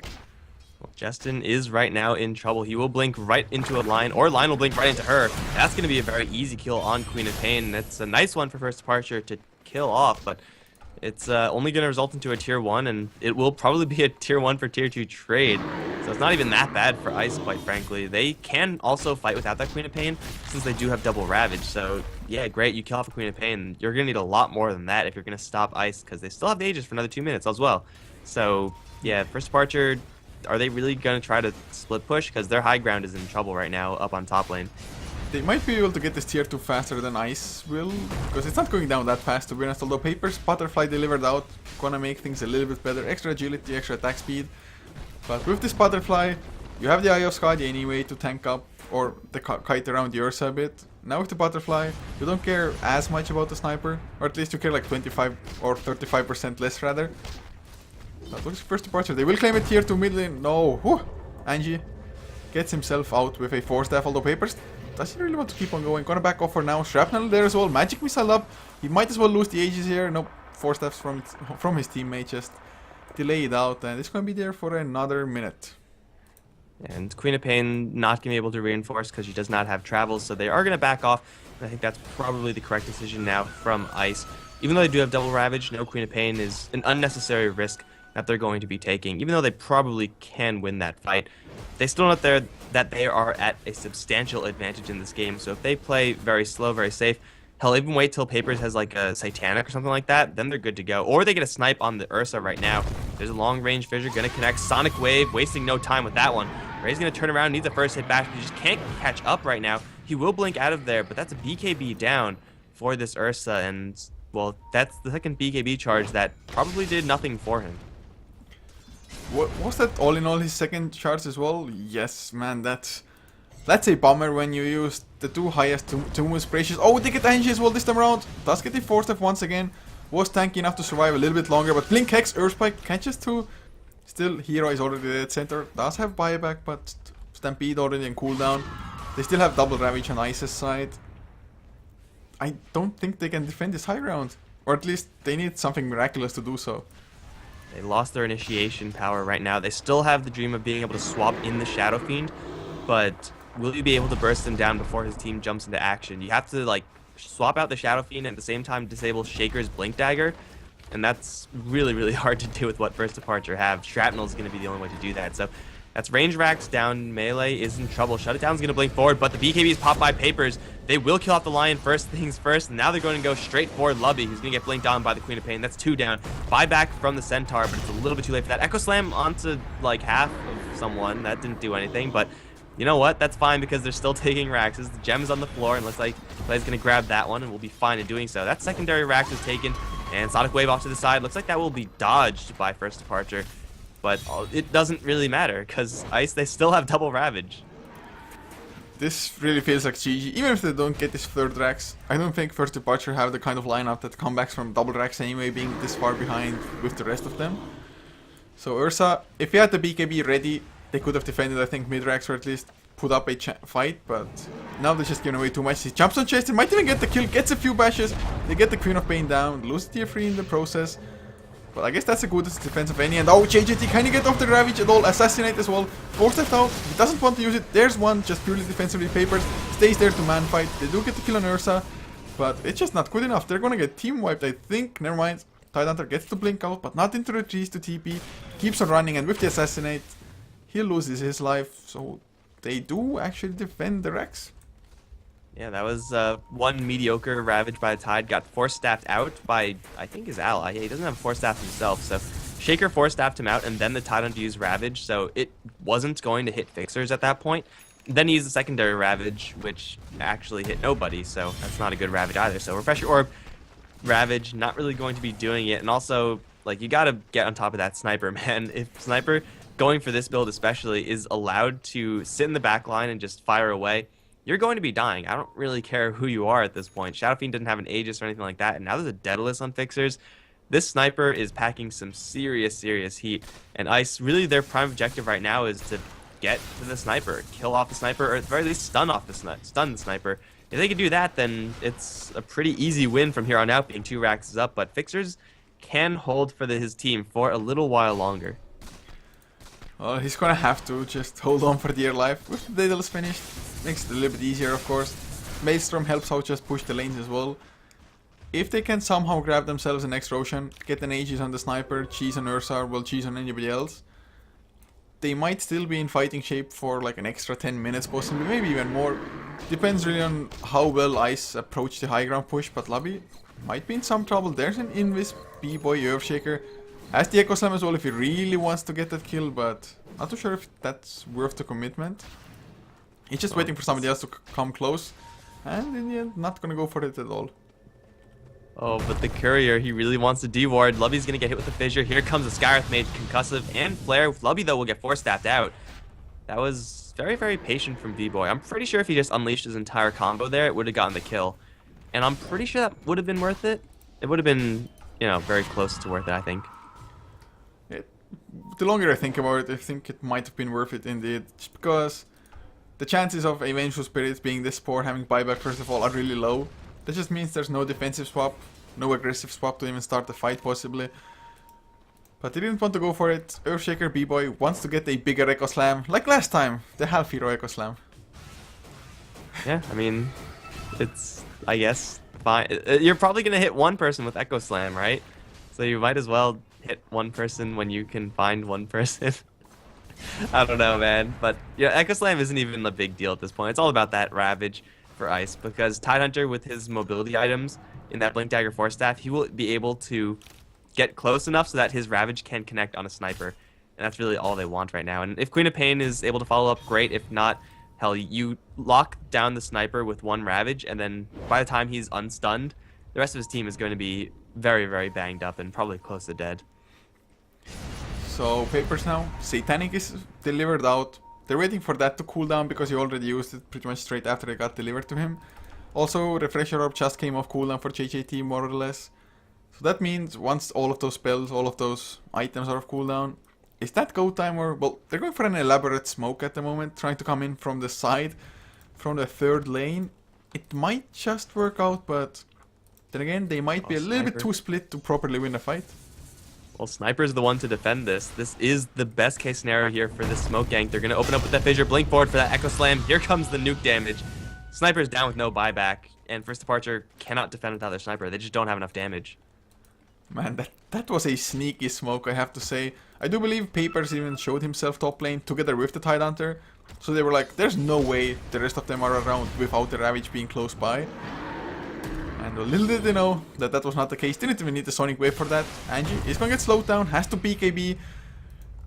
Well, Justin is right now in trouble. He will blink right into a line, or line will blink right into her. That's going to be a very easy kill on Queen of Pain. It's a nice one for First Departure to kill off, but it's only going to result into a tier 1, and it will probably be a tier 1 for tier 2 trade. So it's not even that bad for Ice, quite frankly. They can also fight without that Queen of Pain, since they do have double Ravage. So yeah, great, you kill off a Queen of Pain. You're going to need a lot more than that if you're going to stop Ice, because they still have the Aegis for another 2 minutes as well. So yeah, First Departure, are they really going to try to split push? Because their high ground is in trouble right now up on top lane. They might be able to get this tier 2 faster than Ice will, because it's not going down that fast to be honest, although Papers, Butterfly delivered out, gonna make things a little bit better, extra agility, extra attack speed. But with this Butterfly, You have the Eye of Skadi anyway to tank up or the kite around the Ursa a bit. Now with the butterfly, you don't care as much about the sniper, or at least you care like 25 or 35% less rather. That looks first departure. They will claim it here to mid lane. No, whew. Angie gets himself out with a 4-staff, although Papers doesn't really want to keep on going. Gonna back off for now. Shrapnel there as well. Magic missile up. He might as well lose the Aegis here. Nope, 4-staffs from his teammate. Just delay it out, and it's gonna be there for another minute. And Queen of Pain not going to be able to reinforce because she does not have travels, so they are going to back off. And I think that's probably the correct decision now from Ice. Even though they do have double Ravage, no Queen of Pain is an unnecessary risk that they're going to be taking, even though they probably can win that fight. They still know that they are at a substantial advantage in this game, so if they play very slow, very safe, hell, even wait till Papers has like a Satanic or something like that, then they're good to go. Or they get a snipe on the Ursa right now. There's a long-range fissure, gonna connect. Sonic Wave, wasting no time with that one. Ray's gonna turn around, needs a first hit back. He just can't catch up right now. He will blink out of there, but that's a BKB down for this Ursa, and, well, that's the second BKB charge that probably did nothing for him. Was that all in all his second charge as well? Yes, man, that's a bummer when you use the two highest Tomb Inspirations. Oh, they get Angie as well this time around. Does get the 4-staff once again. Was tanky enough to survive a little bit longer, but Blink Hex, Earthspike catches two. Still, Hero is already dead center. Does have buyback, but Stampede already in cooldown. They still have double Ravage on Ice's side. I don't think they can defend this high ground. Or at least they need something miraculous to do so. They lost their initiation power right now. They still have the dream of being able to swap in the Shadow Fiend, but will you be able to burst him down before his team jumps into action? You have to like swap out the Shadow Fiend and at the same time disable Shaker's Blink Dagger, and that's really, really hard to do with what First Departure have. Shrapnel is going to be the only way to do that. So that's range racks down. Melee is in trouble. Shut It Down is going to blink forward, but the BKB is popped by Papers. They will kill off the Lion first things first, and now they're going to go straight for Lubby, who's going to get blinked on by the Queen of Pain. That's 2 down. Buyback from the Centaur, but it's a little bit too late for that. Echo Slam onto like half of someone. That didn't do anything, but you know what? That's fine because they're still taking racks. The gem's on the floor, and looks like Clay's going to grab that one, and will be fine in doing so. That secondary rack is taken, and Sonic Wave off to the side. Looks like that will be dodged by First Departure, but it doesn't really matter because Ice, they still have double Ravage. This really feels like GG. Even if they don't get this third Rax, I don't think First Departure have the kind of lineup that comebacks from double Rax anyway, being this far behind with the rest of them. So Ursa, if he had the BKB ready, they could have defended, I think, mid-Rax or at least put up a fight, but now they're just giving away too much. He jumps on Chase, they might even get the kill, gets a few bashes, they get the Queen of Pain down, lose tier 3 in the process. But I guess that's the goodest defense of any. And oh, JJT, can he get off the Ravage at all? Assassinate as well. Forced it out. He doesn't want to use it. There's one, just purely defensively. Papers stays there to man fight. They do get the kill on Ursa, but it's just not good enough. They're gonna get team wiped, I think. Never mind. Tidehunter gets to blink out, but not into the trees to TP. Keeps on running, and with the assassinate, he loses his life. So they do actually defend the Rex. Yeah, that was one mediocre Ravage by the Tide. Got force-staffed out by, I think, his ally. Yeah, he doesn't have force-staff himself, so Shaker force-staffed him out, and then the Tidehunter used Ravage, so it wasn't going to hit Fixers at that point. Then he used the secondary Ravage, which actually hit nobody, so that's not a good Ravage either. So Refresher Orb, Ravage, not really going to be doing it, and also, like, you gotta get on top of that Sniper, man. If Sniper, going for this build especially, is allowed to sit in the back line and just fire away, you're going to be dying. I don't really care who you are at this point. Shadow Fiend didn't have an Aegis or anything like that, and now there's a Daedalus on Fixers. This Sniper is packing some serious heat, and Ice, really their prime objective right now is to get to the Sniper, kill off the Sniper, or at the very least stun the Sniper. If they can do that, then it's a pretty easy win from here on out, being 2 racks up, but Fixers can hold for his team for a little while longer. Well, he's gonna have to just hold on for dear life. With the Daedalus finished, makes it a little bit easier, of course. Maelstrom helps out just push the lanes as well. If they can somehow grab themselves an extra Ocean, get an Aegis on the Sniper, cheese on Ursa, will cheese on anybody else, they might still be in fighting shape for like an extra 10 minutes possibly, maybe even more. Depends really on how well Ice approach the high ground push, but Lubby might be in some trouble. There's an Invis, B-Boy, Earthshaker. Has the Echo Slam as well if he really wants to get that kill, but not too sure if that's worth the commitment. He's just waiting for somebody else to come close, and in the end, not gonna go for it at all. Oh, but the Courier, he really wants to D-ward. Lubby's gonna get hit with the Fissure. Here comes the Skywrath Mage, Concussive, and Flare. Lubby, though, will get force-staffed out. That was very, very patient from B-Boy. I'm pretty sure if he just unleashed his entire combo there, it would have gotten the kill. And I'm pretty sure that would have been worth it. It would have been, you know, very close to worth it, I think. The longer I think about it, I think it might have been worth it indeed. Just because the chances of a Vengeful Spirit being this poor, having buyback first of all, are really low. That just means there's no defensive swap, no aggressive swap to even start the fight possibly. But he didn't want to go for it. Earthshaker B-Boy wants to get a bigger Echo Slam, like last time, the half hero Echo Slam. Yeah, I mean, it's, I guess, fine. You're probably going to hit one person with Echo Slam, right? So you might as well hit one person when you can find one person. I don't know, man. But yeah, Echo Slam isn't even a big deal at this point. It's all about that Ravage for Ice, because Tidehunter with his mobility items in that Blink Dagger Force Staff, he will be able to get close enough so that his Ravage can connect on a sniper. And that's really all they want right now. And if Queen of Pain is able to follow up, great. If not, hell, you lock down the sniper with one Ravage, and then by the time he's unstunned, the rest of his team is going to be very, very banged up and probably close to dead. So Papers now, Satanic is delivered out. They're waiting for that to cool down because he already used it pretty much straight after it got delivered to him. Also, Refresher Orb just came off cooldown for JJT more or less. So that means once all of those spells, all of those items are off cooldown, is that go time or... Well, they're going for an elaborate smoke at the moment, trying to come in from the side, from the third lane. It might just work out, but then again, they might be a little bit too split to properly win a fight. Well, Sniper's the one to defend this. This is the best case scenario here for this smoke gank. They're going to open up with that fissure, blink forward for that Echo Slam. Here comes the nuke damage. Sniper's down with no buyback, and First Departure cannot defend without their sniper. They just don't have enough damage. Man, that was a sneaky smoke, I have to say. I do believe Papers even showed himself top lane together with the Tidehunter. So they were like, there's no way the rest of them are around without the Ravage being close by. And little did they know that that was not the case. Didn't even need the Sonic Wave for that. Angie is going to get slowed down, has to BKB.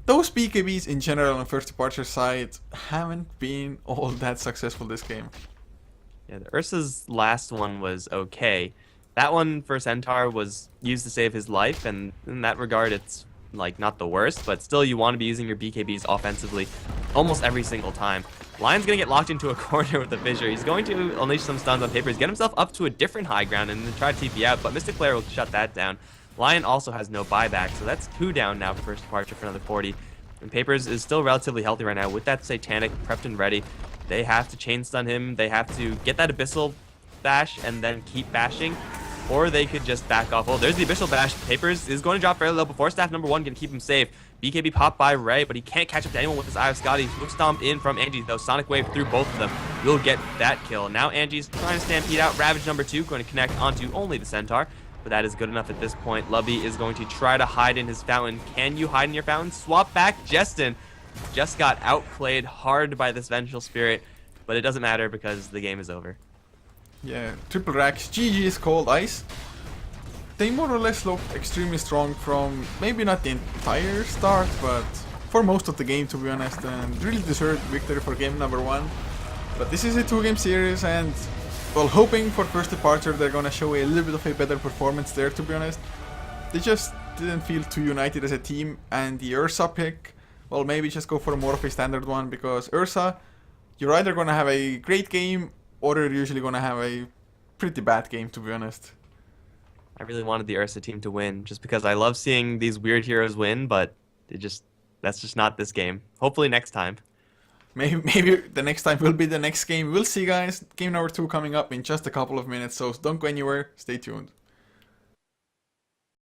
Those BKBs in general on First Departure side haven't been all that successful this game. Yeah, the Ursa's last one was okay. That one for Centaur was used to save his life, and in that regard, it's like not the worst, but still you want to be using your BKBs offensively almost every single time. Lion's going to get locked into a corner with the fissure. He's going to unleash some stuns on Papers, get himself up to a different high ground, and then try to TP out, but Mystic Flare will shut that down. Lion also has no buyback, so that's 2 down now for First Departure for another 40. And Papers is still relatively healthy right now with that Satanic prepped and ready. They have to chain stun him, they have to get that Abyssal bash and then keep bashing, or they could just back off. Oh, there's the Abyssal bash. Papers is going to drop fairly low before staff number 1 can keep him safe. BKB popped by Ray, but he can't catch up to anyone with his Eye of Scotty. Hook stomp in from Angie, though. Sonic Wave through both of them will get that kill. Now Angie's trying to stampede out. Ravage number 2 going to connect onto only the Centaur, but that is good enough at this point. Lubby is going to try to hide in his fountain. Can you hide in your fountain? Swap back. Jestin just got outplayed hard by this Vengeful Spirit, but it doesn't matter because the game is over. Yeah, triple racks. GG is called. Ice. They more or less looked extremely strong from maybe not the entire start, but for most of the game, to be honest, and really deserved victory for game number 1. But this is a 2-game series, and well, hoping for First Departure they're gonna show a little bit of a better performance there, to be honest. They just didn't feel too united as a team, and the Ursa pick, well, maybe just go for more of a standard one, because Ursa, you're either gonna have a great game, or you're usually gonna have a pretty bad game, to be honest. I really wanted the Ursa team to win, just because I love seeing these weird heroes win, but that's just not this game. Hopefully next time. Maybe the next time will be the next game. We'll see, guys. Game number 2 coming up in just a couple of minutes, so don't go anywhere. Stay tuned.